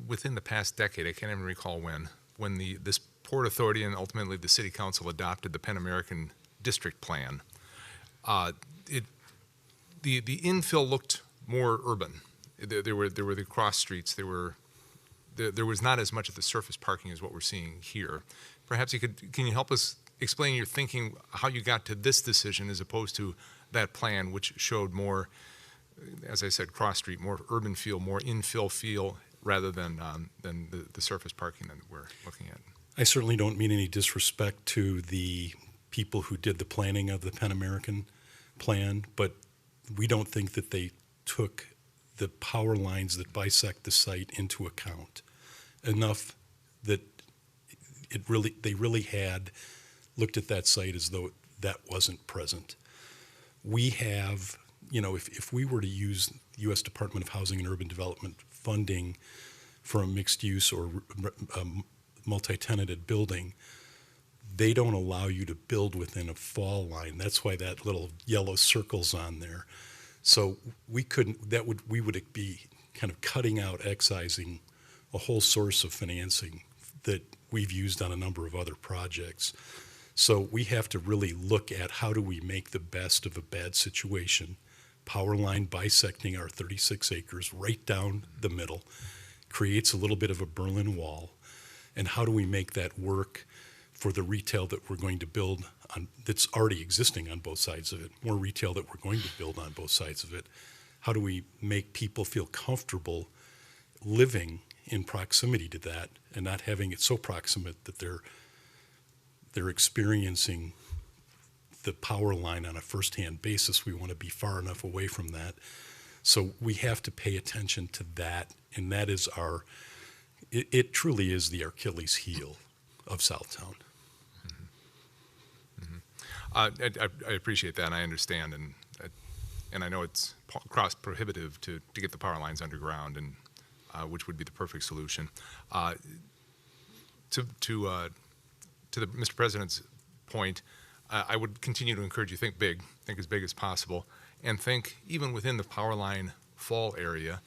within the past decade, I can't even recall when this Port Authority and ultimately the City Council adopted the Penn American District Plan, the infill looked more urban. There were the cross streets. There was not as much of the surface parking as what we're seeing here. Perhaps can you help us explain your thinking, how you got to this decision as opposed to that plan, which showed more, as I said, cross street, more urban feel, more infill feel, rather than the surface parking that we're looking at. I certainly don't mean any disrespect to the people who did the planning of the Penn American plan, but we don't think that they took the power lines that bisect the site into account enough that they really had looked at that site as though that wasn't present. We have, if we were to use U.S. Department of Housing and Urban Development funding for a mixed use or multi-tenanted building, they don't allow you to build within a fall line. That's why that little yellow circle's on there. So we would be kind of cutting out, excising a whole source of financing that we've used on a number of other projects. So we have to really look at how do we make the best of a bad situation. Power line bisecting our 36 acres right down the middle creates a little bit of a Berlin Wall. And how do we make that work for the retail that we're going to build that's already existing on both sides of it, more retail that we're going to build on both sides of it? How do we make people feel comfortable living in proximity to that and not having it so proximate that they're experiencing the power line on a first-hand basis? We want to be far enough away from that. So we have to pay attention to that, and that is it truly is the Achilles heel of Southtown. I appreciate that, and I understand, and I know it's cost prohibitive to get the power lines underground, and which would be the perfect solution. To the Mr. President's point, I would continue to encourage you think big, think as big as possible, and think even within the power line fall area.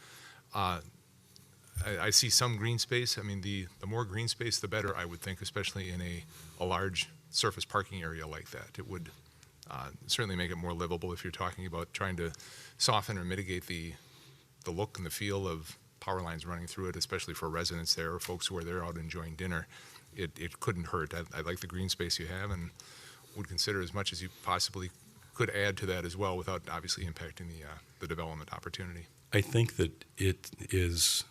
I see some green space. I mean, the more green space, the better, I would think, especially in a large surface parking area like that. It would certainly make it more livable if you're talking about trying to soften or mitigate the look and the feel of power lines running through it, especially for residents there or folks who are there out enjoying dinner. It couldn't hurt. I like the green space you have and would consider as much as you possibly could add to that as well without obviously impacting the development opportunity. I think that it is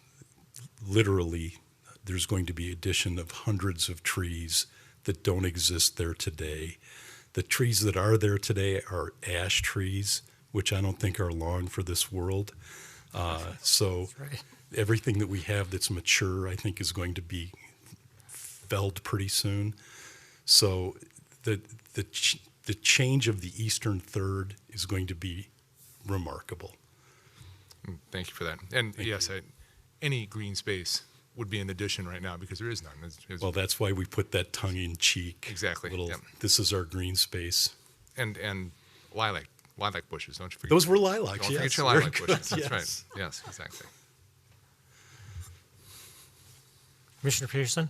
literally, there's going to be addition of hundreds of trees that don't exist there today. The trees that are there today are ash trees, which I don't think are long for this world. So right. Everything that we have that's mature, I think, is going to be felled pretty soon. So the change of the eastern third is going to be remarkable. Thank you for that. And yes, any green space would be an addition right now because there is none. Well, that's why we put that tongue-in-cheek. Exactly. Little, yep. This is our green space. And lilac bushes, don't you forget. Those were lilacs, Don't yes. forget your lilac bushes. That's yes. right. Yes, exactly. Commissioner Peterson?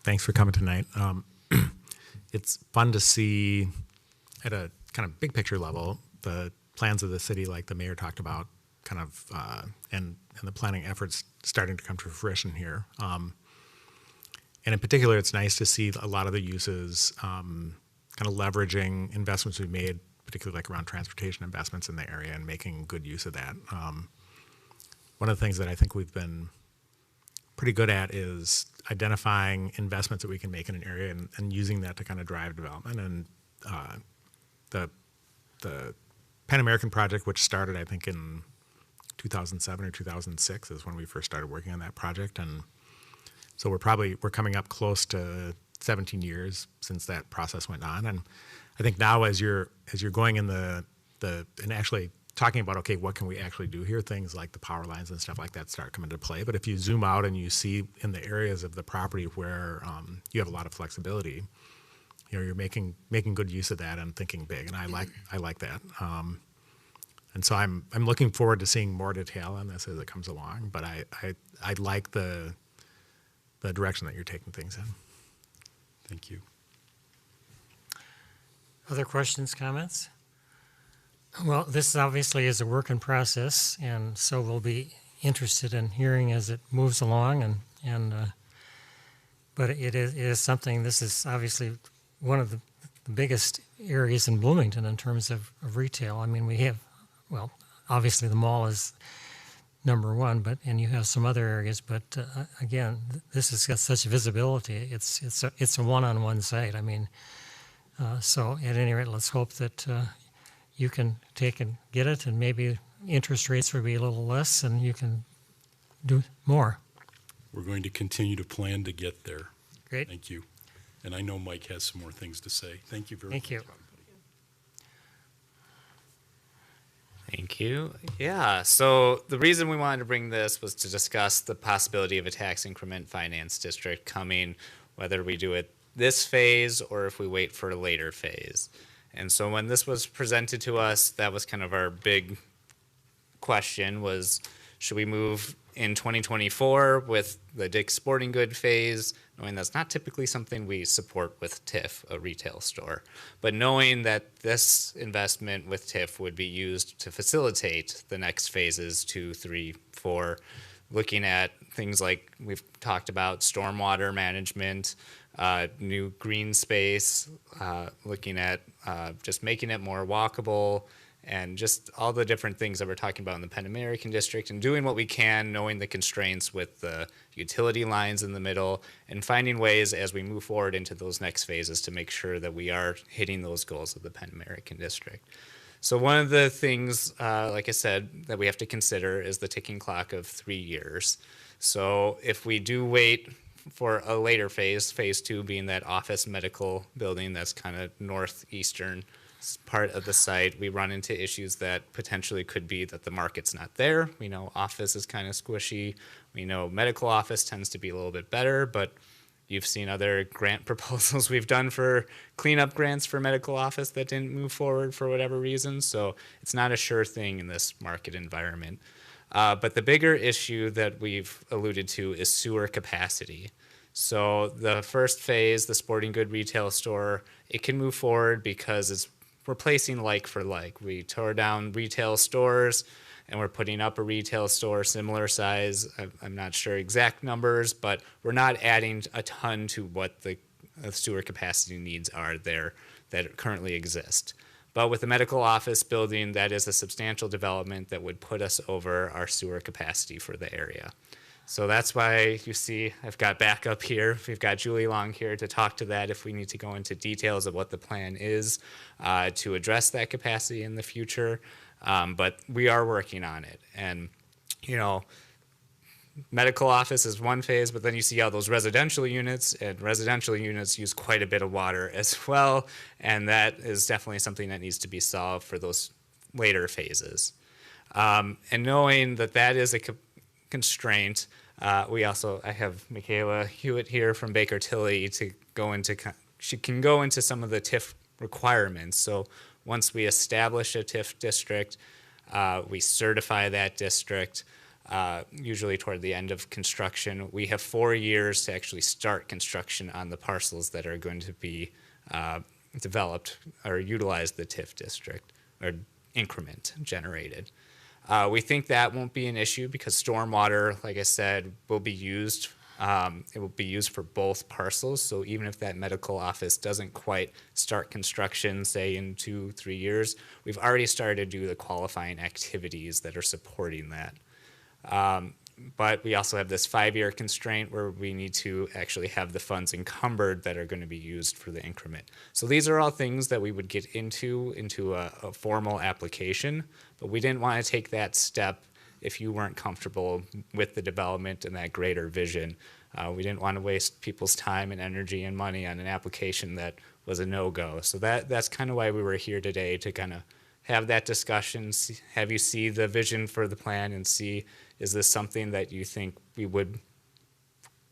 Thanks for coming tonight. It's fun to see at a kind of big picture level, the plans of the city, like the mayor talked about, kind of, and the planning efforts starting to come to fruition here. And in particular, it's nice to see a lot of the uses kind of leveraging investments we've made, particularly like around transportation investments in the area and making good use of that. One of the things that I think we've been pretty good at is identifying investments that we can make in an area and using that to kind of drive development. And the Pan American project, which started, I think, in 2007 or 2006 is when we first started working on that project. And so we're coming up close to 17 years since that process went on. And I think now as you're going in and actually talking about, okay, what can we actually do here? Things like the power lines and stuff like that start coming into play. But if you zoom out and you see in the areas of the property where you have a lot of flexibility, you're making good use of that and thinking big. And I like that. And so I'm looking forward to seeing more detail on this as it comes along. But I like the direction that you're taking things in. Thank you. Other questions, comments? Well, this obviously is a work in process, and so we'll be interested in hearing as it moves along. But it is something. This is obviously one of the biggest areas in Bloomington in terms of retail. I mean, we have, well, obviously the mall is number one, and you have some other areas. But again, this has got such visibility. It's a one-on-one site. I mean, so at any rate, let's hope that you can take and get it, and maybe interest rates will be a little less, and you can do more. We're going to continue to plan to get there. Great. Thank you. And I know Mike has some more things to say. Thank you very much. Thank you. Thank you. Yeah, so the reason we wanted to bring this was to discuss the possibility of a tax increment finance district coming, whether we do it this phase or if we wait for a later phase. And so when this was presented to us, that was kind of our big question was, should we move in 2024 with the Dick's Sporting Good phase, knowing that's not typically something we support with TIF, a retail store, but knowing that this investment with TIF would be used to facilitate the next phases 2, 3, 4, looking at things like we've talked about stormwater management, new green space, looking at just making it more walkable, and just all the different things that we're talking about in the Pan American District, and doing what we can, knowing the constraints with the utility lines in the middle, and finding ways as we move forward into those next phases to make sure that we are hitting those goals of the Pan American District. So one of the things, like I said, that we have to consider is the ticking clock of 3 years. So if we do wait for a later phase, phase 2 being that office medical building that's kind of northeastern part of the site, we run into issues that potentially could be that the market's not there. We know office is kind of squishy. We know medical office tends to be a little bit better, but you've seen other grant proposals we've done for cleanup grants for medical office that didn't move forward for whatever reason. So it's not a sure thing in this market environment. But the bigger issue that we've alluded to is sewer capacity. So the first phase, the sporting good retail store, it can move forward because it's replacing like for like. We tore down retail stores and we're putting up a retail store similar size. I'm not sure exact numbers, but we're not adding a ton to what the sewer capacity needs are there that currently exist. But with the medical office building, that is a substantial development that would put us over our sewer capacity for the area. So that's why you see I've got backup here. We've got Julie Long here to talk to that if we need to go into details of what the plan is to address that capacity in the future. But we are working on it. And, you know, medical office is one phase, but then you see all those residential units, and residential units use quite a bit of water as well. And that is definitely something that needs to be solved for those later phases. And knowing that that is a constraint, I have Michaela Hewitt here from Baker Tilly to go into, she can go into some of the TIF requirements. So once we establish a TIF district, we certify that district, usually toward the end of construction. We have 4 years to actually start construction on the parcels that are going to be developed or utilized the TIF district or increment generated. We think that won't be an issue because stormwater, like I said, will be used. It will be used for both parcels. So even if that medical office doesn't quite start construction, say in 2-3 years, we've already started to do the qualifying activities that are supporting that. But we also have this 5-year constraint where we need to actually have the funds encumbered that are going to be used for the increment. So these are all things that we would get into a formal application, but we didn't want to take that step if you weren't comfortable with the development and that greater vision. We didn't want to waste people's time and energy and money on an application that was a no-go. So that's kind of why we were here today, to kind of have that discussion, have you see the vision for the plan and see, is this something that you think we would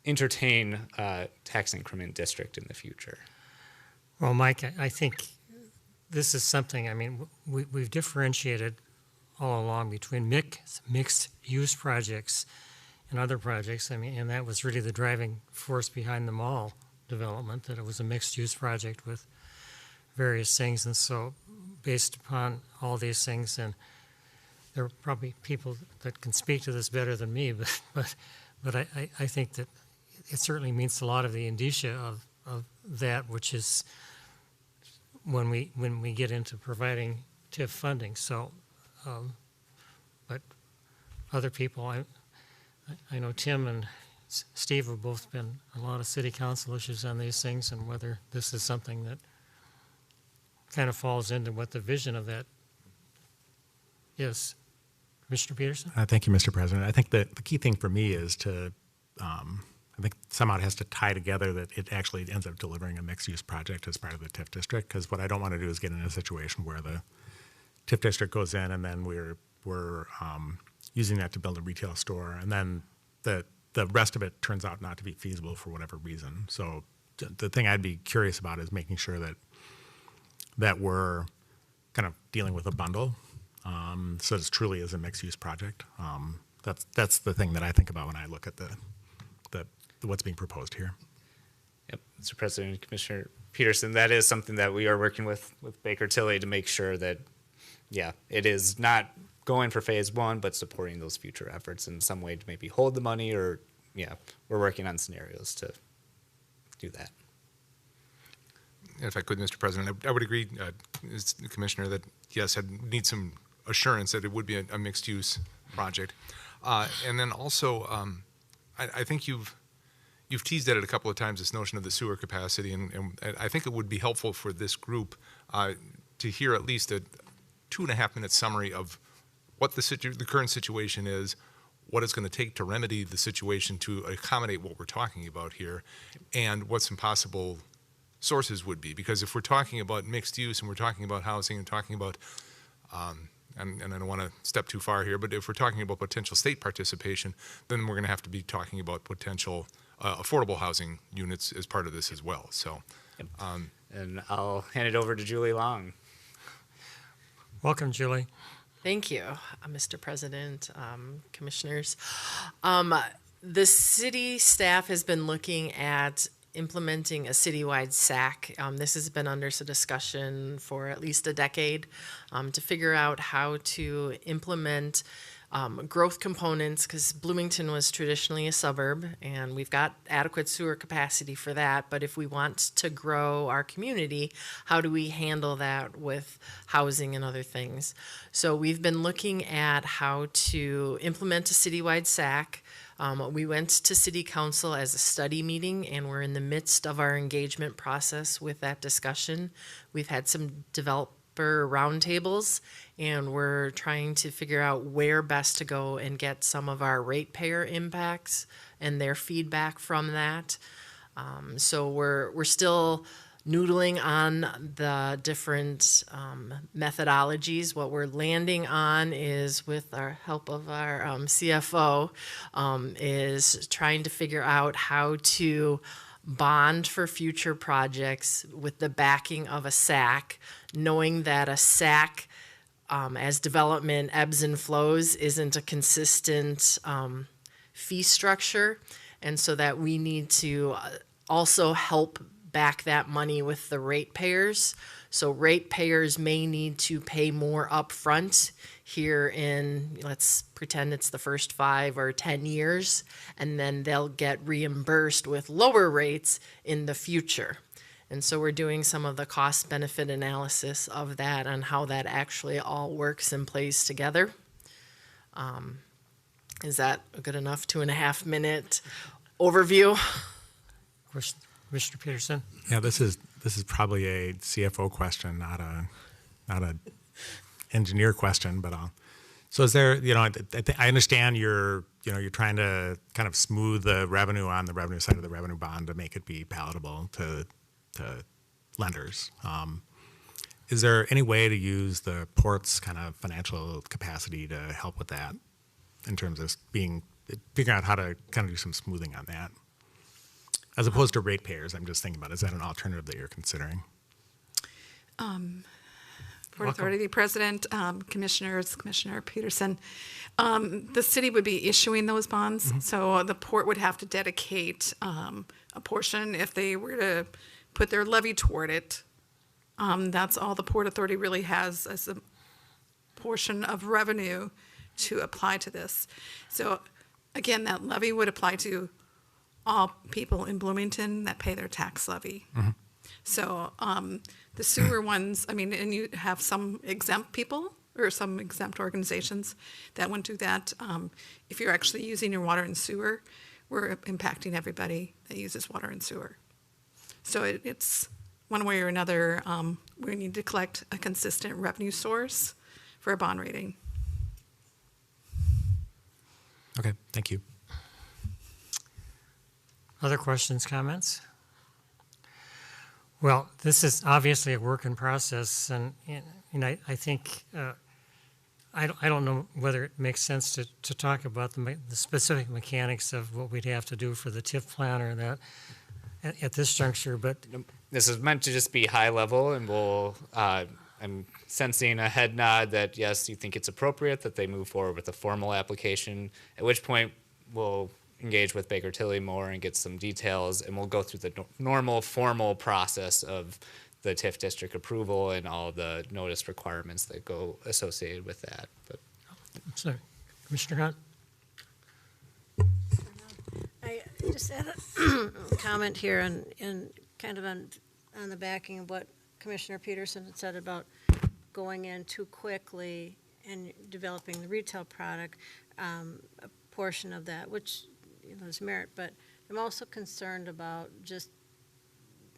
entertain a tax increment district in the future? Well, Mike, I think this is something, I mean, we've differentiated all along between mixed use projects and other projects. I mean, and that was really the driving force behind the mall development, that it was a mixed use project with various things. And so based upon all these things, and there are probably people that can speak to this better than me, but I think that it certainly meets a lot of the indicia of that, which is when we get into providing TIF funding. So, but other people, I know Tim and Steve have both been a lot of city council issues on these things, and whether this is something that kind of falls into what the vision of that is. Commissioner Peterson? Thank you, Mr. President. I think the key thing for me is to, I think somehow it has to tie together that it actually ends up delivering a mixed-use project as part of the TIF district, because what I don't want to do is get in a situation where the TIF district goes in and then we're using that to build a retail store, and then the rest of it turns out not to be feasible for whatever reason. So the thing I'd be curious about is making sure that we're kind of dealing with a bundle, so it truly is a mixed-use project. That's the thing that I think about when I look at the what's being proposed here. Yep, Mr. President, Commissioner Peterson, that is something that we are working with Baker Tilly to make sure that, yeah, it is not going for phase one, but supporting those future efforts in some way to maybe hold the money, or, yeah, we're working on scenarios to do that. If I could, Mr. President, I would agree, as the Commissioner, that yes, I'd need some assurance that it would be a mixed-use project. And then also, I think you've teased at it a couple of times, this notion of the sewer capacity, and I think it would be helpful for this group to hear at least a 2.5-minute summary of what the current situation is, what it's going to take to remedy the situation to accommodate what we're talking about here, and what some possible sources would be. Because if we're talking about mixed use and we're talking about housing and talking about, and I don't want to step too far here, but if we're talking about potential state participation, then we're going to have to be talking about potential affordable housing units as part of this as well. So, And I'll hand it over to Julie Long. Welcome, Julie. Thank you, Mr. President, commissioners. The city staff has been looking at implementing a citywide SAC. This has been under some discussion for at least a decade to figure out how to implement growth components, because Bloomington was traditionally a suburb and we've got adequate sewer capacity for that. But if we want to grow our community, how do we handle that with housing and other things? So we've been looking at how to implement a citywide SAC. We went to City Council as a study meeting, and we're in the midst of our engagement process with that discussion. We've had some developer roundtables, and we're trying to figure out where best to go and get some of our ratepayer impacts and their feedback from that. So we're still noodling on the different methodologies. What we're landing on is, with our help of our CFO, is trying to figure out how to bond for future projects with the backing of a SAC, knowing that a SAC, as development ebbs and flows, isn't a consistent fee structure, and so that we need to also help back that money with the ratepayers. So ratepayers may need to pay more upfront here in, let's pretend it's the first 5 or 10 years, and then they'll get reimbursed with lower rates in the future. And so we're doing some of the cost benefit analysis of that on how that actually all works and plays together. Is that a good enough 2.5-minute overview? Commissioner Peterson? Yeah, this is probably a CFO question, not a engineer question, but so is there, I understand you're trying to kind of smooth the revenue on the revenue side of the revenue bond to make it be palatable to lenders. Is there any way to use the port's kind of financial capacity to help with that in terms of figuring out how to kind of do some smoothing on that? As opposed to ratepayers, I'm just thinking about, is that an alternative that you're considering? Port Authority President, Commissioners, Commissioner Peterson, the city would be issuing those bonds, so the port would have to dedicate a portion if they were to put their levy toward it. That's all the Port Authority really has as a portion of revenue to apply to this. So again, that levy would apply to all people in Bloomington that pay their tax levy. So the sewer ones, and you have some exempt people or some exempt organizations that wouldn't do that. If you're actually using your water and sewer, we're impacting everybody that uses water and sewer. So it's one way or another, we need to collect a consistent revenue source for a bond rating. Okay, thank you. Other questions, comments? Well, this is obviously a work in process, and I think I don't know whether it makes sense to talk about the specific mechanics of what we'd have to do for the TIF plan or that at this juncture, but This is meant to just be high level, and I'm sensing a head nod that yes, you think it's appropriate that they move forward with a formal application, at which point we'll engage with Baker Tilly more and get some details, and we'll go through the normal formal process of the TIF district approval and all the notice requirements that go associated with that. But so, Commissioner Hunt? I just had a comment here and kind of on the backing of what Commissioner Peterson had said about going in too quickly and developing the retail product, a portion of that, which is merit, but I'm also concerned about just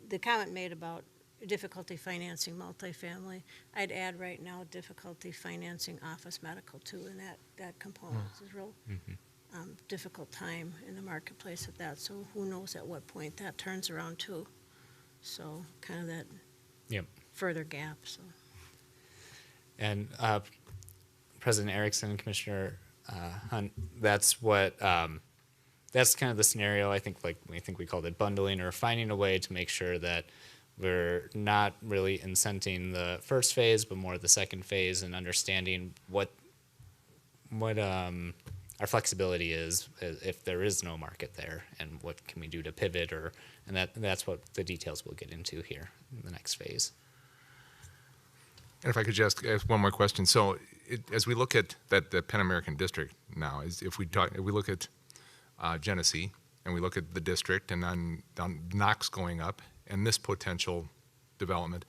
the comment made about difficulty financing multifamily. I'd add right now difficulty financing office medical too, and that component is a real difficult time in the marketplace at that. So who knows at what point that turns around too. So kind of that further gap. So. And President Erickson and Commissioner Hunt, that's what that's kind of the scenario. I think we called it bundling, or finding a way to make sure that we're not really incenting the first phase, but more the second phase, and understanding what our flexibility is if there is no market there, and what can we do to pivot, and that's what the details we'll get into here in the next phase. And if I could just ask one more question. So as we look at the Pan American District now, if we look at Genesee, and we look at the district, and then Knox going up, and this potential development,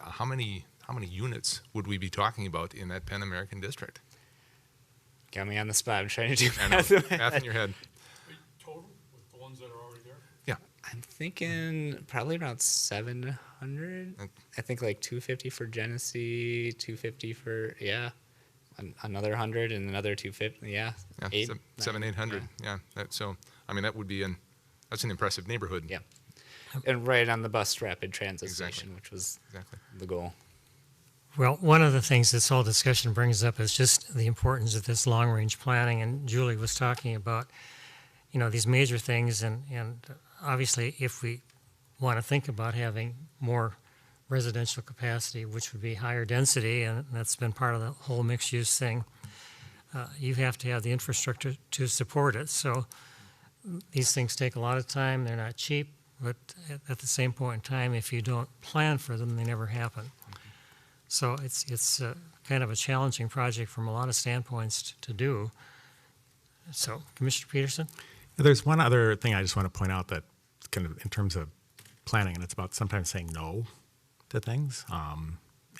how many units would we be talking about in that Pan American District? Got me on the spot. I'm trying to do math in your head. Total with the ones that are already there? Yeah. I'm thinking probably around 700. I think like 250 for Genesee, 250 for another 100 and another 250. Yeah, 800. Yeah. So that would be that's an impressive neighborhood. Yeah, and right on the bus rapid transit station, which was the goal. Well, one of the things this whole discussion brings up is just the importance of this long-range planning, and Julie was talking about, these major things, and obviously if we want to think about having more residential capacity, which would be higher density, and that's been part of the whole mixed-use thing, you have to have the infrastructure to support it. So these things take a lot of time. They're not cheap. but at the same point in time, if you don't plan for them, they never happen. So it's kind of a challenging project from a lot of standpoints to do. So, Commissioner Peterson? There's one other thing I just want to point out that kind of in terms of planning, and it's about sometimes saying no to things.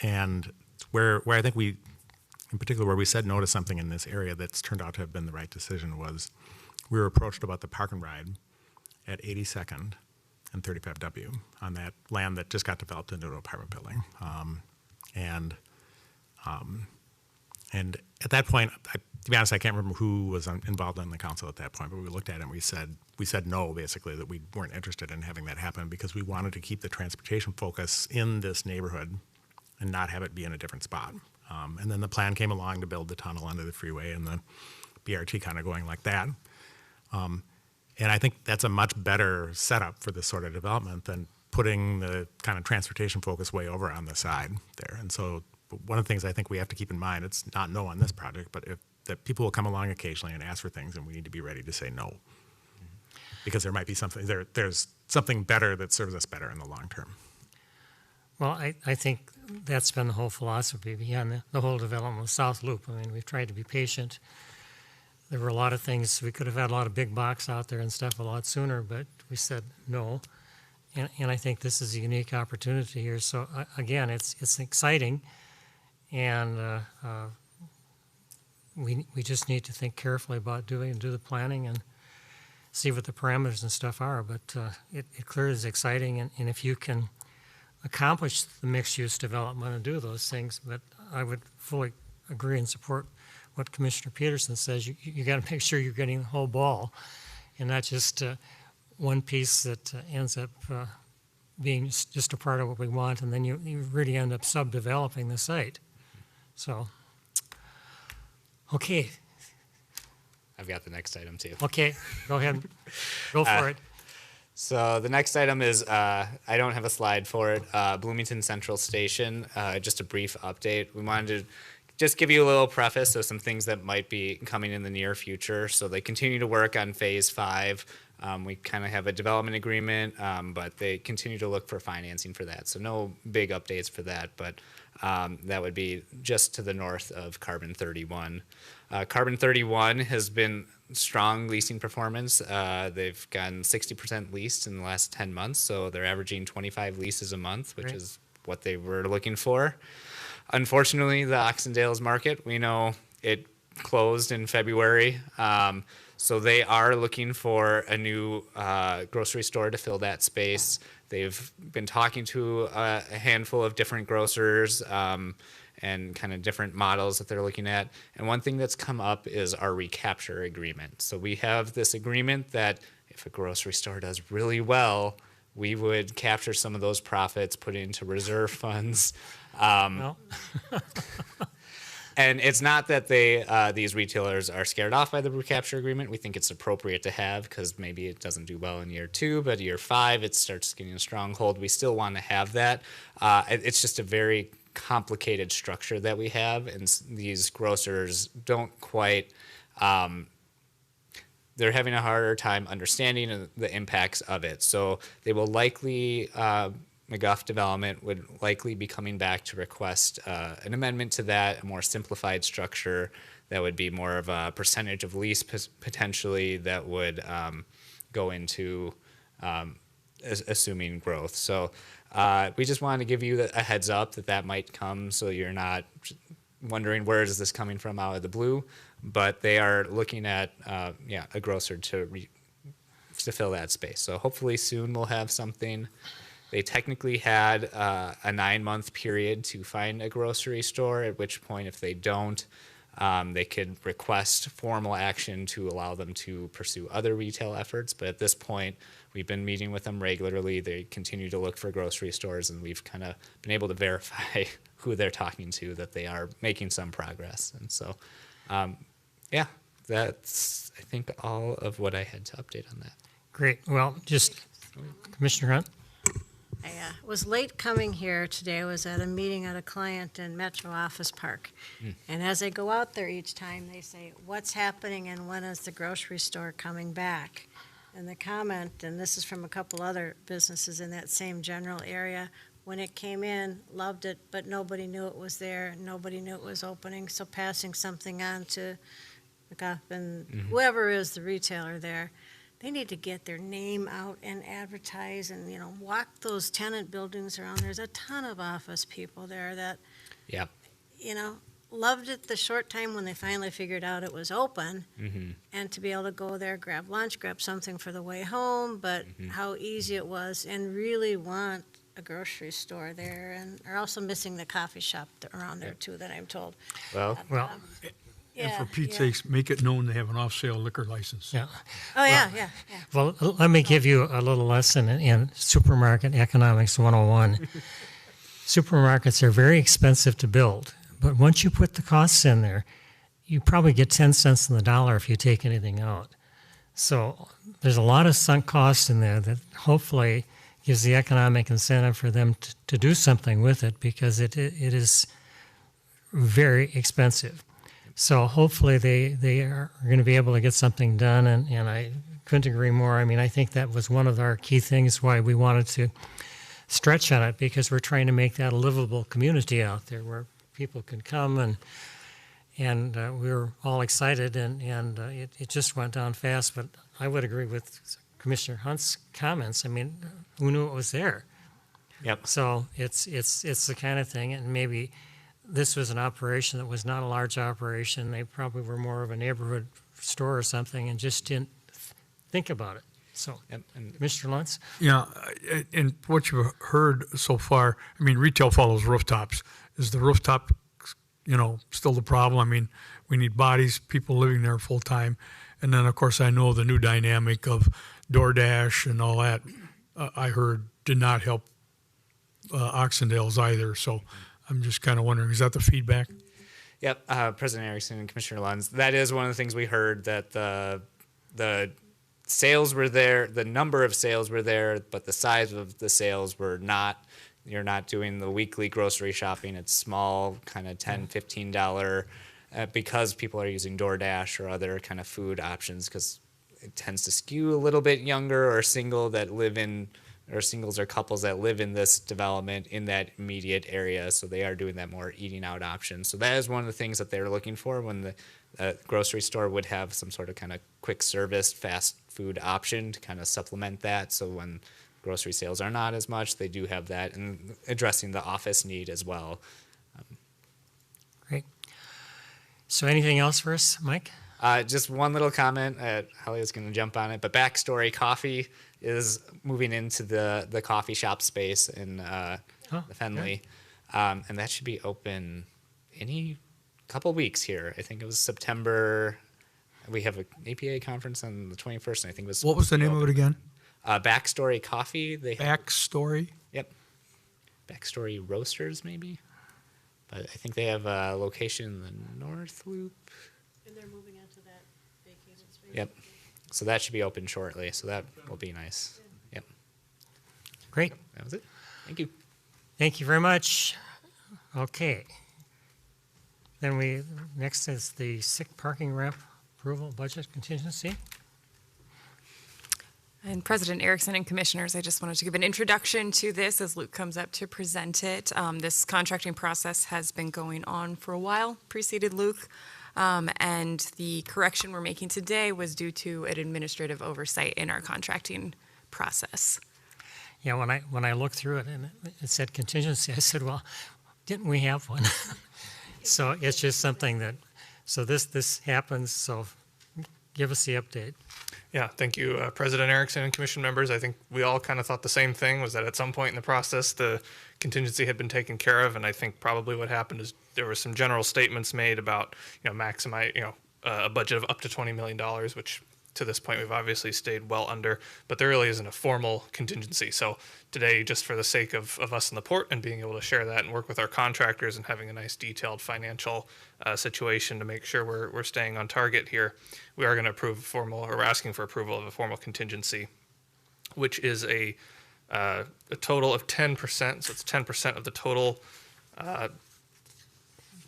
And where I think we, in particular, where we said no to something in this area that's turned out to have been the right decision was we were approached about the park and ride at 82nd and 35W on that land that just got developed into an apartment building. And at that point, to be honest, I can't remember who was involved in the council at that point, but we looked at it and we said no, basically, that we weren't interested in having that happen because we wanted to keep the transportation focus in this neighborhood and not have it be in a different spot. And then the plan came along to build the tunnel under the freeway and the BRT kind of going like that. And I think that's a much better setup for this sort of development than putting the kind of transportation focus way over on the side there. And so one of the things I think we have to keep in mind, it's not no on this project, but that people will come along occasionally and ask for things, and we need to be ready to say no. Because there might be something, there's something better that serves us better in the long term. Well, I think that's been the whole philosophy behind the whole development of South Loop. I mean, we've tried to be patient. There were a lot of things, we could have had a lot of big box out there and stuff a lot sooner, but we said no. And I think this is a unique opportunity here. So again, it's exciting, and we just need to think carefully about do the planning and see what the parameters and stuff are. But it clearly is exciting, and if you can accomplish the mixed-use development and do those things, but I would fully agree and support what Commissioner Peterson says. You got to make sure you're getting the whole ball, and not just one piece that ends up being just a part of what we want, and then you really end up subdeveloping the site. So, okay. I've got the next item too. Okay, go ahead. Go for it. So the next item is, I don't have a slide for it, Bloomington Central Station, just a brief update. We wanted to just give you a little preface of some things that might be coming in the near future. So they continue to work on phase 5. We kind of have a development agreement, but they continue to look for financing for that. So no big updates for that, but that would be just to the north of Carbon 31. Carbon 31 has been strong leasing performance. They've gotten 60% leased in the last 10 months, so they're averaging 25 leases a month, which is what they were looking for. Unfortunately, the Oxendales market, we know it closed in February, so they are looking for a new grocery store to fill that space. They've been talking to a handful of different grocers and kind of different models that they're looking at. And one thing that's come up is our recapture agreement. So we have this agreement that if a grocery store does really well, we would capture some of those profits, put it into reserve funds. And it's not that these retailers are scared off by the recapture agreement. We think it's appropriate to have because maybe it doesn't do well in year 2, but year 5 it starts getting a stronghold. We still want to have that. It's just a very complicated structure that we have, and these grocers don't quite. They're having a harder time understanding the impacts of it. So they will likely. McGuff Development would likely be coming back to request an amendment to that, a more simplified structure that would be more of a percentage of lease potentially that would go into assuming growth. So we just wanted to give you a heads up that might come so you're not wondering where is this coming from out of the blue. But they are looking at a grocer to fill that space. So hopefully soon we'll have something. They technically had a 9-month period to find a grocery store, at which point if they don't, they could request formal action to allow them to pursue other retail efforts. But at this point, we've been meeting with them regularly. They continue to look for grocery stores, and we've kind of been able to verify who they're talking to, that they are making some progress. And so, that's, I think, all of what I had to update on that. Great. Well, just Commissioner Hunt. I was late coming here today. I was at a meeting at a client in Metro Office Park. And as I go out there each time, they say, what's happening and when is the grocery store coming back? And the comment, and this is from a couple other businesses in that same general area, when it came in, loved it, but nobody knew it was there, nobody knew it was opening, so passing something on to and whoever is the retailer there, they need to get their name out and advertise and, walk those tenant buildings around. There's a ton of office people there that, Yep. Loved it the short time when they finally figured out it was open, and to be able to go there, grab lunch, grab something for the way home, but how easy it was, and really want a grocery store there, and are also missing the coffee shop around there too, that I'm told. Well, And for Pete's yeah. sakes, make it known they have an off-sale liquor license. Yeah. Oh, yeah. Well, let me give you a little lesson in supermarket economics 101. Supermarkets are very expensive to build, but once you put the costs in there, you probably get 10 cents on the dollar if you take anything out. So there's a lot of sunk costs in there that hopefully gives the economic incentive for them to do something with it, because it is very expensive. So hopefully they are going to be able to get something done, and I couldn't agree more. I mean, I think that was one of our key things why we wanted to stretch on it, because we're trying to make that a livable community out there where people can come, and we were all excited, and it just went down fast. But I would agree with Commissioner Hunt's comments. I mean, who knew it was there? Yep. So it's the kind of thing, and maybe this was an operation that was not a large operation. They probably were more of a neighborhood store or something and just didn't think about it. So, Yep. And Mr. Luntz? Yeah, and what you've heard so far, I mean, retail follows rooftops. Is the rooftop, still the problem? I mean, we need bodies, people living there full time. And then, of course, I know the new dynamic of DoorDash and all that, I heard did not help Oxendale's either. So I'm just kind of wondering, is that the feedback? Yep, President Erickson and Commissioner Lunds. That is one of the things we heard, that the sales were there, the number of sales were there, but the size of the sales were not. You're not doing the weekly grocery shopping. It's small, kind of $10, $15, because people are using DoorDash or other kind of food options, because it tends to skew a little bit younger, or singles or couples that live in this development in that immediate area. So they are doing that more eating out option. So that is one of the things that they're looking for when the grocery store would have some sort of kind of quick service, fast food option to kind of supplement that. So when grocery sales are not as much, they do have that, and addressing the office need as well. Great. So anything else for us, Mike? Just one little comment. Holly is going to jump on it, but Backstory Coffee is moving into the coffee shop space in the Fenley, and that should be open any couple weeks here. I think it was September. We have an APA conference on the 21st, and I think it was. What was the name of it again? Backstory Coffee. Backstory? Yep. Backstory Roasters, maybe. But I think they have a location in the North Loop. And they're moving into that vacated space. Yep. So that should be open shortly. So that will be nice. Yep. Great. That was it. Thank you. Thank you very much. Okay. Then next is the sick parking ramp approval budget contingency. And President Erickson and Commissioners, I just wanted to give an introduction to this as Luke comes up to present it. This contracting process has been going on for a while, preceded Luke, and the correction we're making today was due to an administrative oversight in our contracting process. Yeah, when I looked through it and it said contingency, I said, well, didn't we have one? So it's just something that, so this happens, so give us the update. Yeah, thank you, President Erickson and Commission members. I think we all kind of thought the same thing, was that at some point in the process, the contingency had been taken care of, and I think probably what happened is there were some general statements made about, maximize, a budget of up to $20 million, which to this point we've obviously stayed well under, but there really isn't a formal contingency. So today, just for the sake of us in the port and being able to share that and work with our contractors and having a nice detailed financial situation to make sure we're staying on target here, we are going to we're asking for approval of a formal contingency, which is a total of 10%. So it's 10% of the total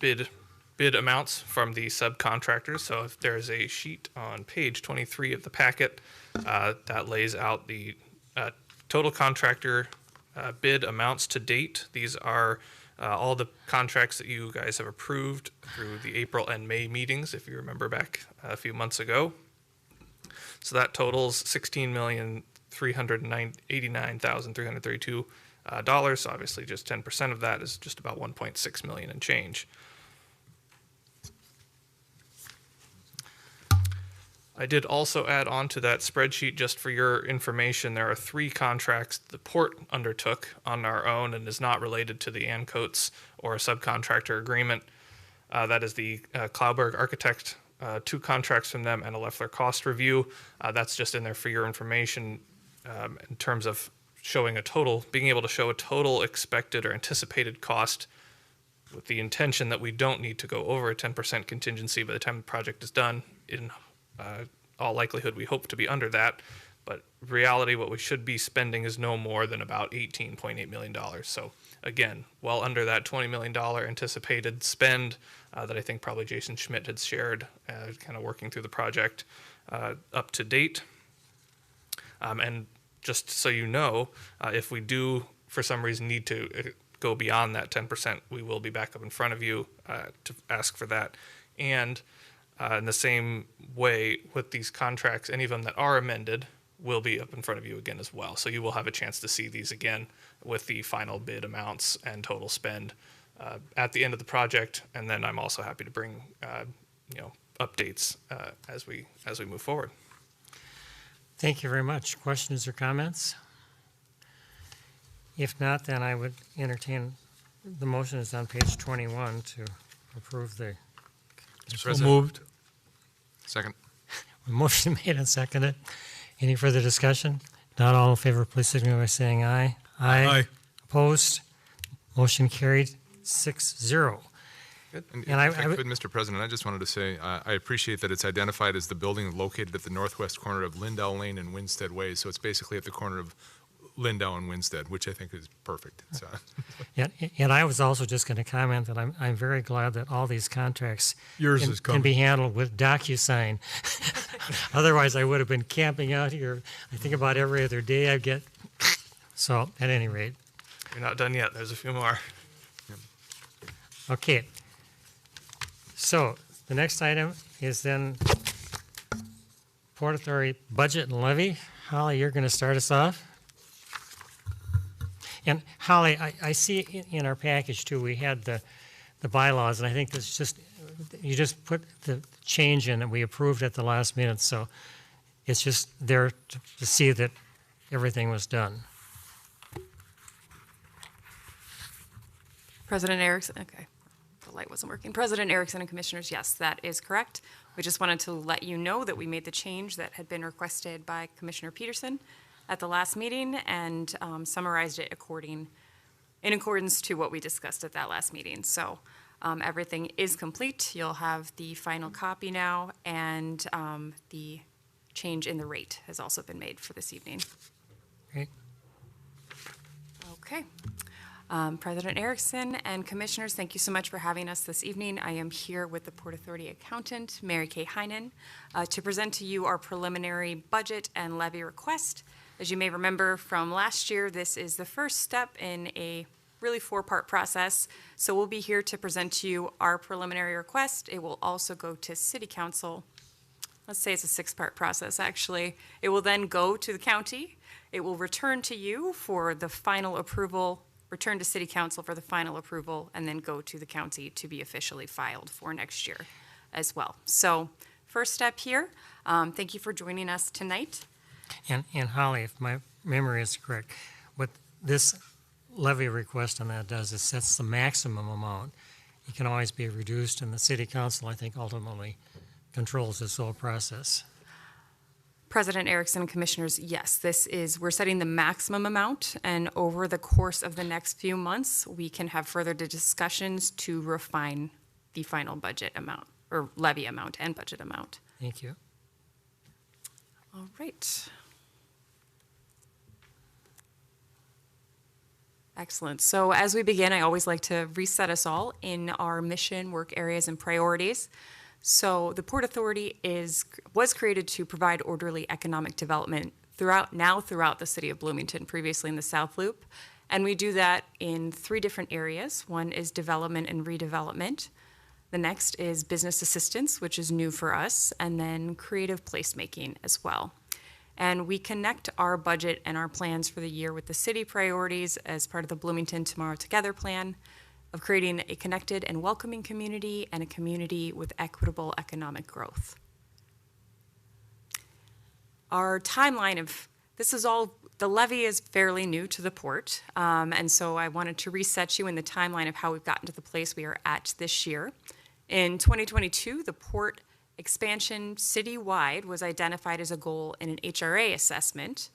bid bid amounts from the subcontractors. So if there's a sheet on page 23 of the packet that lays out the total contractor bid amounts to date. These are all the contracts that you guys have approved through the April and May meetings, if you remember back a few months ago. So that totals $16,389,332. So obviously just 10% of that is just about 1.6 million and change. I did also add on to that spreadsheet, just for your information, there are 3 contracts the port undertook on our own and is not related to the Ancoats or a subcontractor agreement. That is the Klauberg Architect, 2 contracts from them, and a Leffler cost review. That's just in there for your information in terms of showing a total, being able to show a total expected or anticipated cost, with the intention that we don't need to go over a 10% contingency by the time the project is done. In all likelihood, we hope to be under that, but reality, what we should be spending is no more than about $18.8 million. So again, well under that $20 million anticipated spend that I think probably Jason Schmidt had shared, kind of working through the project up to date. And just so you know, if we do for some reason need to go beyond that 10%, we will be back up in front of you to ask for that. And in the same way with these contracts, any of them that are amended will be up in front of you again as well. So you will have a chance to see these again with the final bid amounts and total spend at the end of the project. And then I'm also happy to bring updates as we move forward. Thank you very much. Questions or comments? If not, then I would entertain the motion is on page 21 to approve the So moved. Second. motion made and seconded. Any further discussion? Not all in favor, please signal by saying aye. Aye. Opposed? Motion carried 6-0. Good. And And I if I would- could, Mr. President, I just wanted to say I appreciate that it's identified as the building located at the northwest corner of Lindau Lane and Winstead Way. So it's basically at the corner of Lindau and Winstead, which I think is perfect. It's, And I was also just going to comment that I'm very glad that all these contracts Yours can, is can coming. be handled with DocuSign. Otherwise, I would have been camping out here. I think about every other day I get. So at any rate, You're not done yet. There's a few more. okay. So the next item is then Port Authority budget and levy. Holly, you're going to start us off. And Holly, I see in our package too, we had the bylaws, and I think this just, you just put the change in that we approved at the last minute, so it's just there to see that everything was done. President Erickson, okay, the light wasn't working. President Erickson and Commissioners, yes, that is correct. We just wanted to let you know that we made the change that had been requested by Commissioner Peterson at the last meeting and summarized it in accordance to what we discussed at that last meeting. So everything is complete. You'll have the final copy now, and the change in the rate has also been made for this evening. Great. Okay. President Erickson and Commissioners, thank you so much for having us this evening. I am here with the Port Authority Accountant, Mary Kay Heinen, to present to you our preliminary budget and levy request. As you may remember from last year, this is the first step in a really 4-part process. So we'll be here to present to you our preliminary request. It will also go to City Council. Let's say it's a 6-part process, actually. It will then go to the county. It will return to you for the final approval, return to City Council for the final approval, and then go to the county to be officially filed for next year as well. So first step here, thank you for joining us tonight. And Holly, if my memory is correct, what this levy request on that does is sets the maximum amount. It can always be reduced, and the City Council, I think, ultimately controls this whole process. President Erickson and Commissioners, yes, we're setting the maximum amount, and over the course of the next few months, we can have further discussions to refine the final budget amount, or levy amount and budget amount. Thank you. All right. Excellent. So as we begin, I always like to reset us all in our mission, work areas, and priorities. So the Port Authority was created to provide orderly economic development throughout the city of Bloomington, previously in the South Loop. And we do that in 3 different areas. One is development and redevelopment. The next is business assistance, which is new for us, and then creative placemaking as well. And we connect our budget and our plans for the year with the city priorities as part of the Bloomington Tomorrow Together plan of creating a connected and welcoming community and a community with equitable economic growth. Our timeline of this is all, the levy is fairly new to the port, and so I wanted to reset you in the timeline of how we've gotten to the place we are at this year. In 2022, the port expansion citywide was identified as a goal in an HRA assessment.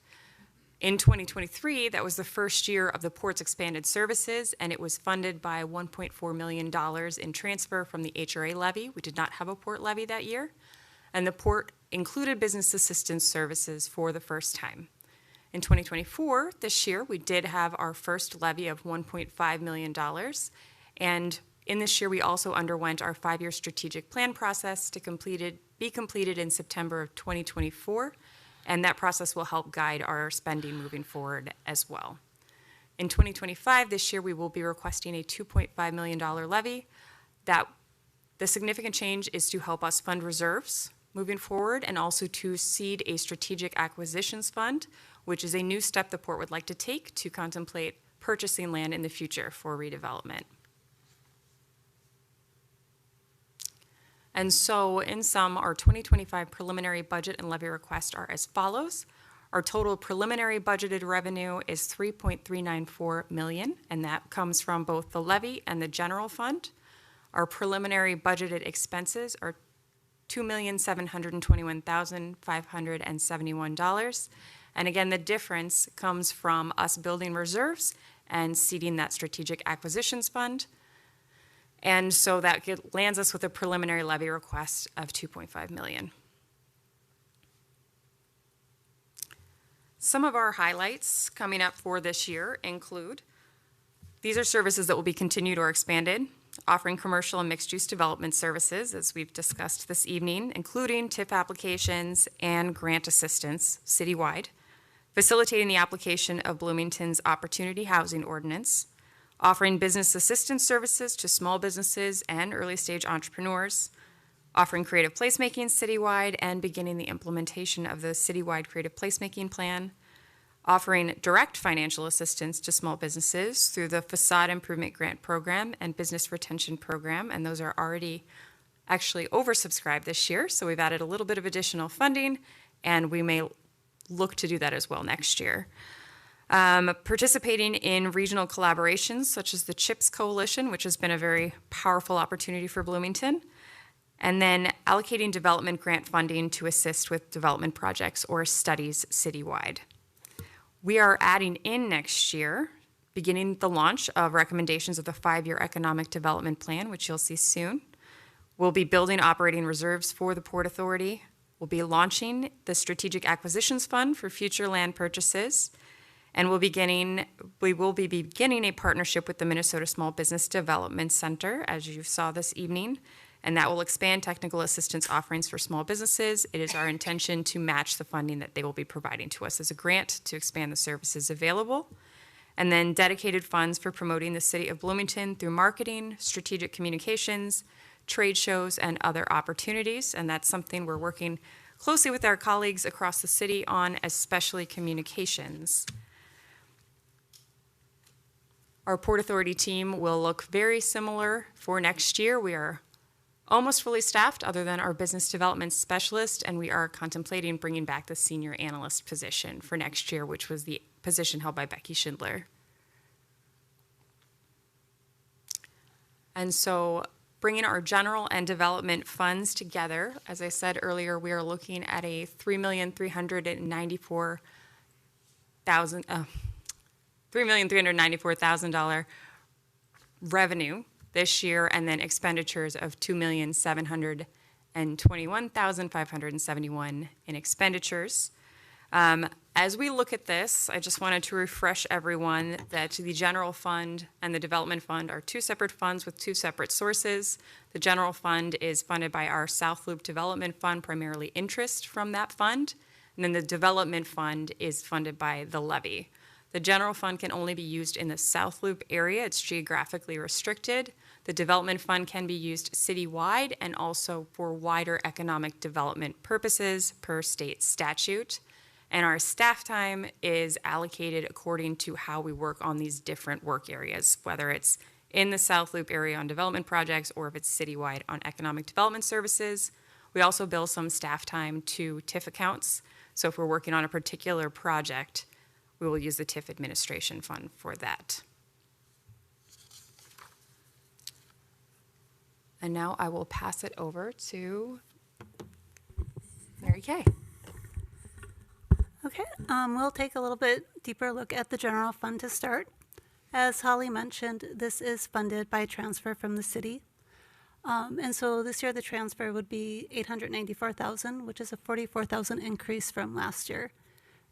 In 2023, that was the first year of the port's expanded services, and it was funded by $1.4 million in transfer from the HRA levy. We did not have a port levy that year, and the port included business assistance services for the first time. In 2024, this year, we did have our first levy of $1.5 million, and in this year, we also underwent our 5-year strategic plan process to be completed in September of 2024, and that process will help guide our spending moving forward as well. In 2025, this year, we will be requesting a $2.5 million levy. The significant change is to help us fund reserves moving forward and also to seed a strategic acquisitions fund, which is a new step the port would like to take to contemplate purchasing land in the future for redevelopment. And so, in sum, our 2025 preliminary budget and levy requests are as follows. Our total preliminary budgeted revenue is $3.394 million, and that comes from both the levy and the general fund. Our preliminary budgeted expenses are $2,721,571. And again, the difference comes from us building reserves and seeding that strategic acquisitions fund. And so that lands us with a preliminary levy request of $2.5 million. Some of our highlights coming up for this year include, these are services that will be continued or expanded, offering commercial and mixed-use development services, as we've discussed this evening, including TIF applications and grant assistance citywide, facilitating the application of Bloomington's Opportunity Housing Ordinance, offering business assistance services to small businesses and early-stage entrepreneurs, offering creative placemaking citywide and beginning the implementation of the citywide creative placemaking plan, offering direct financial assistance to small businesses through the Facade Improvement Grant Program and Business Retention Program, and those are already actually oversubscribed this year, so we've added a little bit of additional funding, and we may look to do that as well next year. Participating in regional collaborations such as the CHIPS Coalition, which has been a very powerful opportunity for Bloomington, and then allocating development grant funding to assist with development projects or studies citywide. We are adding in next year, beginning the launch of recommendations of the 5-year economic development plan, which you'll see soon. We'll be building operating reserves for the Port Authority. We'll be launching the Strategic Acquisitions Fund for future land purchases. And we will be beginning a partnership with the Minnesota Small Business Development Center, as you saw this evening, and that will expand technical assistance offerings for small businesses. It is our intention to match the funding that they will be providing to us as a grant to expand the services available. And then dedicated funds for promoting the city of Bloomington through marketing, strategic communications, trade shows, and other opportunities. And that's something we're working closely with our colleagues across the city on, especially communications. Our Port Authority team will look very similar for next year. We are almost fully staffed other than our business development specialist, and we are contemplating bringing back the senior analyst position for next year, which was the position held by Becky Schindler. And so bringing our general and development funds together, as I said earlier, we are looking at a $3,394,000 revenue this year, and then expenditures of $2,721,571 in expenditures. As we look at this, I just wanted to refresh everyone that the general fund and the development fund are two separate funds with two separate sources. The general fund is funded by our South Loop Development Fund, primarily interest from that fund. And then the development fund is funded by the levy. The general fund can only be used in the South Loop area. It's geographically restricted. The development fund can be used citywide and also for wider economic development purposes per state statute. And our staff time is allocated according to how we work on these different work areas, whether it's in the South Loop area on development projects or if it's citywide on economic development services. We also bill some staff time to TIF accounts. So if we're working on a particular project, we will use the TIF administration fund for that. And now I will pass it over to Mary Kay. Okay, we'll take a little bit deeper look at the general fund to start. As Holly mentioned, this is funded by transfer from the city. And so this year the transfer would be $894,000, which is a $44,000 increase from last year.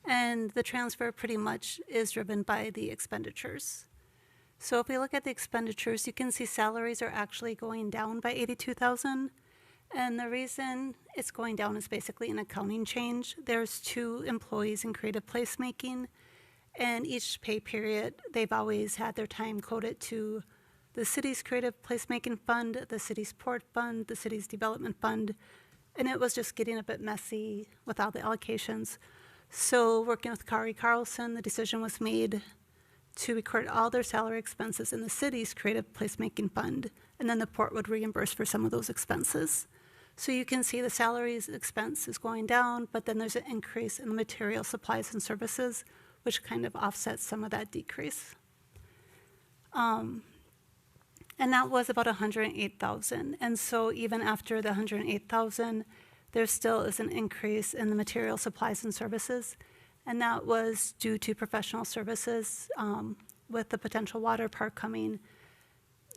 And the transfer pretty much is driven by the expenditures. So if we look at the expenditures, you can see salaries are actually going down by $82,000. And the reason it's going down is basically an accounting change. There's 2 employees in creative placemaking, and each pay period, they've always had their time coded to the city's creative placemaking fund, the city's port fund, the city's development fund, and it was just getting a bit messy with all the allocations. So working with Kari Carlson, the decision was made to record all their salary expenses in the city's creative placemaking fund, and then the port would reimburse for some of those expenses. So you can see the salaries expense is going down, but then there's an increase in the material, supplies, and services, which kind of offsets some of that decrease. And that was about $108,000. And so even after the $108,000, there still is an increase in the material, supplies, and services. And that was due to professional services with the potential water park coming.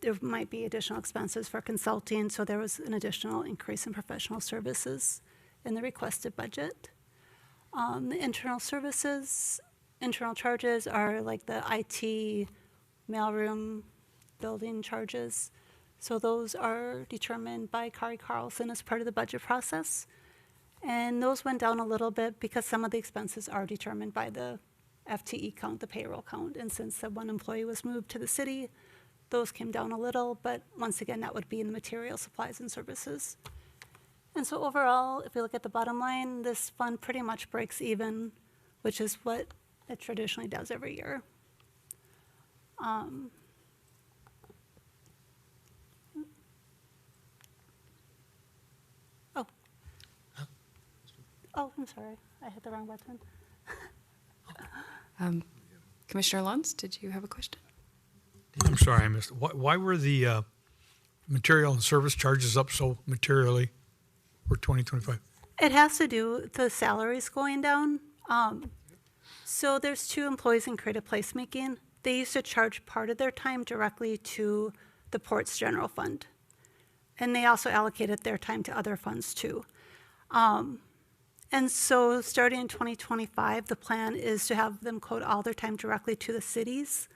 There might be additional expenses for consulting, so there was an additional increase in professional services in the requested budget. The internal services, internal charges are like the IT, mailroom, building charges. So those are determined by Kari Carlson as part of the budget process. And those went down a little bit because some of the expenses are determined by the FTE count, the payroll count. And since the 1 employee was moved to the city, those came down a little, but once again, that would be in the material, supplies, and services. And so overall, if we look at the bottom line, this fund pretty much breaks even, which is what it traditionally does every year. Oh, I'm sorry. I hit the wrong button. Commissioner Luntz, did you have a question? I'm sorry, I missed it. Why were the material and service charges up so materially for 2025? It has to do with the salaries going down. So there's 2 employees in creative placemaking. They used to charge part of their time directly to the port's general fund. And they also allocated their time to other funds too. And so starting in 2025, the plan is to have them code all their time directly to the city's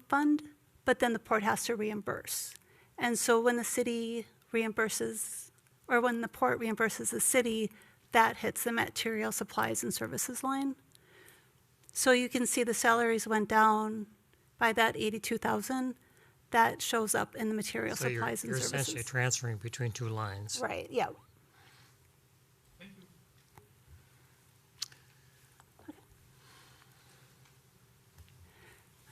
fund, but then the port has to reimburse. And so when the city reimburses, or when the port reimburses the city, that hits the material, supplies, and services line. So you can see the salaries went down by that $82,000. That shows up in the material, So supplies, and you're services. essentially transferring between 2 lines. Right, yeah.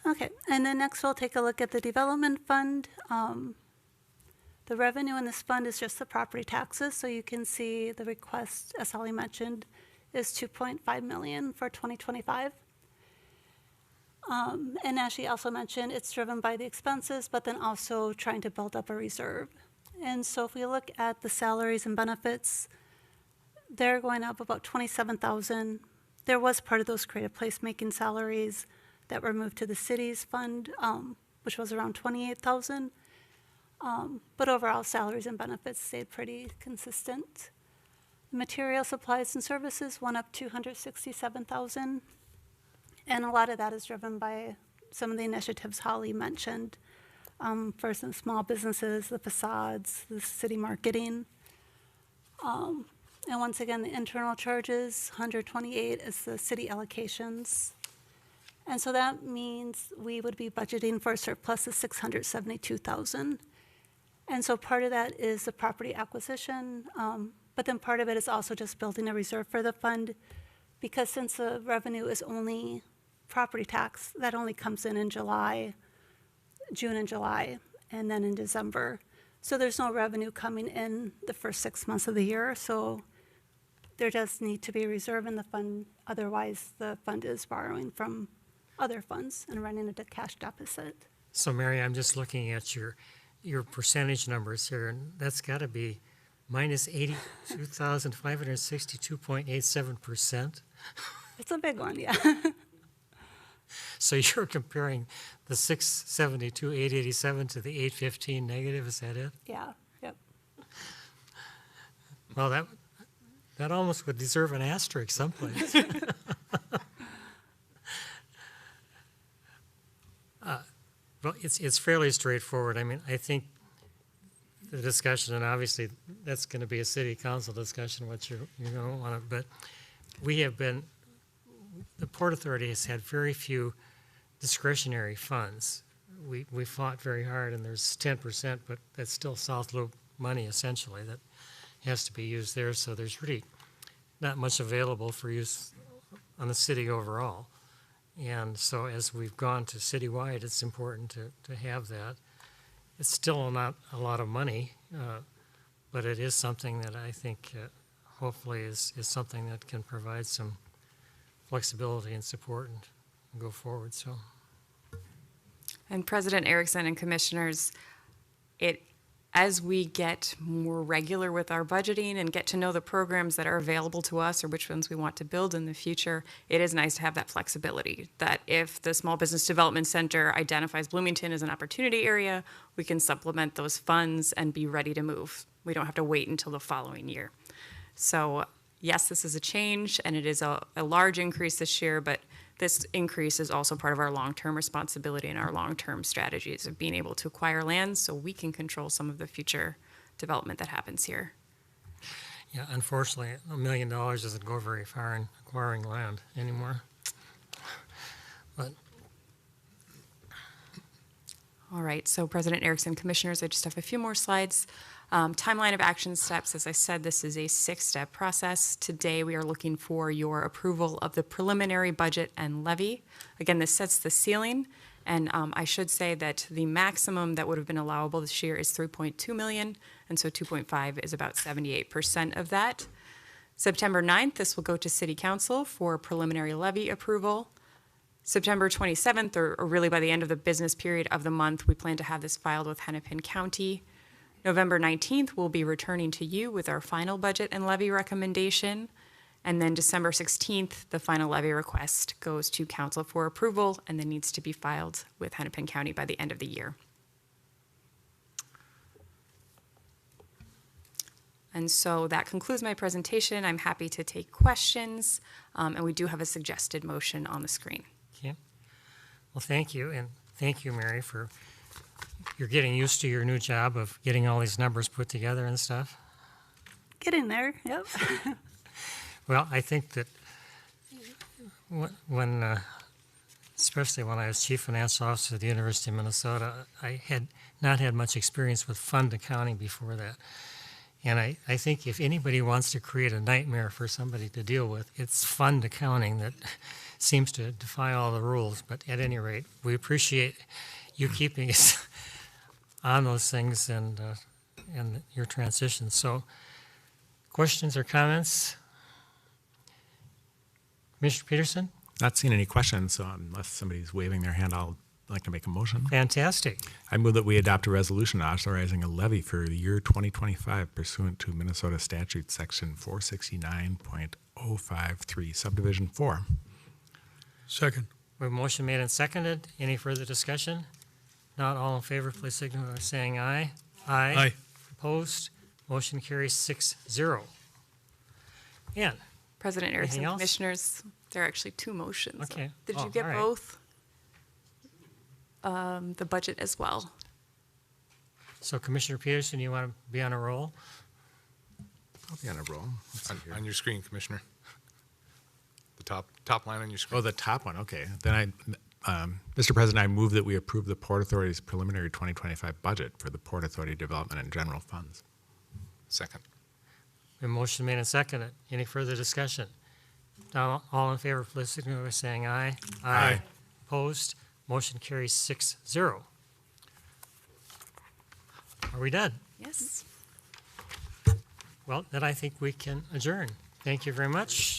Okay, and then next we'll take a look at the development fund. The revenue in this fund is just the property taxes, so you can see the request, as Holly mentioned, is $2.5 million for 2025. And as she also mentioned, it's driven by the expenses, but then also trying to build up a reserve. And so if we look at the salaries and benefits, they're going up about $27,000. There was part of those creative placemaking salaries that were moved to the city's fund, which was around $28,000. But overall, salaries and benefits stayed pretty consistent. Material, supplies, and services went up $267,000. And a lot of that is driven by some of the initiatives Holly mentioned. For some small businesses, the facades, the city marketing. And once again, the internal charges, 128 is the city allocations. And so that means we would be budgeting for a surplus of 672,000. And so part of that is the property acquisition, but then part of it is also just building a reserve for the fund, because since the revenue is only property tax, that only comes in July, June and July, and then in December. So there's no revenue coming in the first 6 months of the year, so there does need to be a reserve in the fund, otherwise the fund is borrowing from other funds and running into cash deficit. So Mary, I'm just looking at your percentage numbers here, and that's got to be minus 82,562.87%. It's a big one, yeah. So you're comparing the 672,887 to the 815 negative, is that it? Yeah, yep. Well, that almost would deserve an asterisk someplace. Well, it's fairly straightforward. I mean, I think the discussion, and obviously that's going to be a city council discussion, what you're going to want to, but the Port Authority has had very few discretionary funds. We fought very hard, and there's 10%, but that's still South Loop money essentially that has to be used there. So there's really not much available for use on the city overall. And so as we've gone to citywide, it's important to have that. It's still not a lot of money, but it is something that I think hopefully is something that can provide some flexibility and support and go forward. So, And President Erickson and commissioners, as we get more regular with our budgeting and get to know the programs that are available to us or which ones we want to build in the future, it is nice to have that flexibility, that if the Small Business Development Center identifies Bloomington as an opportunity area, we can supplement those funds and be ready to move. We don't have to wait until the following year. So yes, this is a change, and it is a large increase this year, but this increase is also part of our long-term responsibility and our long-term strategies of being able to acquire land so we can control some of the future development that happens here. yeah, unfortunately, $1 million doesn't go very far in acquiring land anymore. But All right, so President Erickson, commissioners, I just have a few more slides. Timeline of action steps. As I said, this is a 6-step process. Today, we are looking for your approval of the preliminary budget and levy. Again, this sets the ceiling, and I should say that the maximum that would have been allowable this year is 3.2 million, and so 2.5 is about 78% of that. September 9th, this will go to City Council for preliminary levy approval. September 27th, or really by the end of the business period of the month, we plan to have this filed with Hennepin County. November 19th, we'll be returning to you with our final budget and levy recommendation. And then December 16th, the final levy request goes to council for approval and then needs to be filed with Hennepin County by the end of the year. And so that concludes my presentation. I'm happy to take questions, and we do have a suggested motion on the screen. okay. Well, thank you, and thank you, Mary, for you're getting used to your new job of getting all these numbers put together and stuff. Getting there, yep. Well, I think that when especially when I was Chief Financial Officer at the University of Minnesota, I had not had much experience with fund accounting before that. And I think if anybody wants to create a nightmare for somebody to deal with, it's fund accounting that seems to defy all the rules. But at any rate, we appreciate you keeping us on those things and your transition. So, questions or comments? Commissioner Peterson? Not seeing any questions, so unless somebody's waving their hand, I'll like to make a motion. Fantastic. I move that we adopt a resolution authorizing a levy for the year 2025 pursuant to Minnesota Statute Section 469.053, Subdivision 4. Second. We have a motion made and seconded. Any further discussion? Not all in favor, please signify by saying aye. Aye. Opposed? Motion carries 6-0. Ann? President Anything Erickson, else? commissioners, there are actually two motions. Okay. Did Oh, you get all right. both? The budget as well. So Commissioner Peterson, you want to be on a roll? I'll be on a roll. Let's see here. On your screen, Commissioner. The top line on your screen. Oh, the top one. Okay. Then Mr. President, I move that we approve the Port Authority's preliminary 2025 budget for the Port Authority Development and General Funds. Second. A motion made and seconded. Any further discussion? Now, all in favor, please signal by saying aye. Aye. Opposed? Motion carries 6-0. Are we done? Yes. Well, then I think we can adjourn. Thank you very much.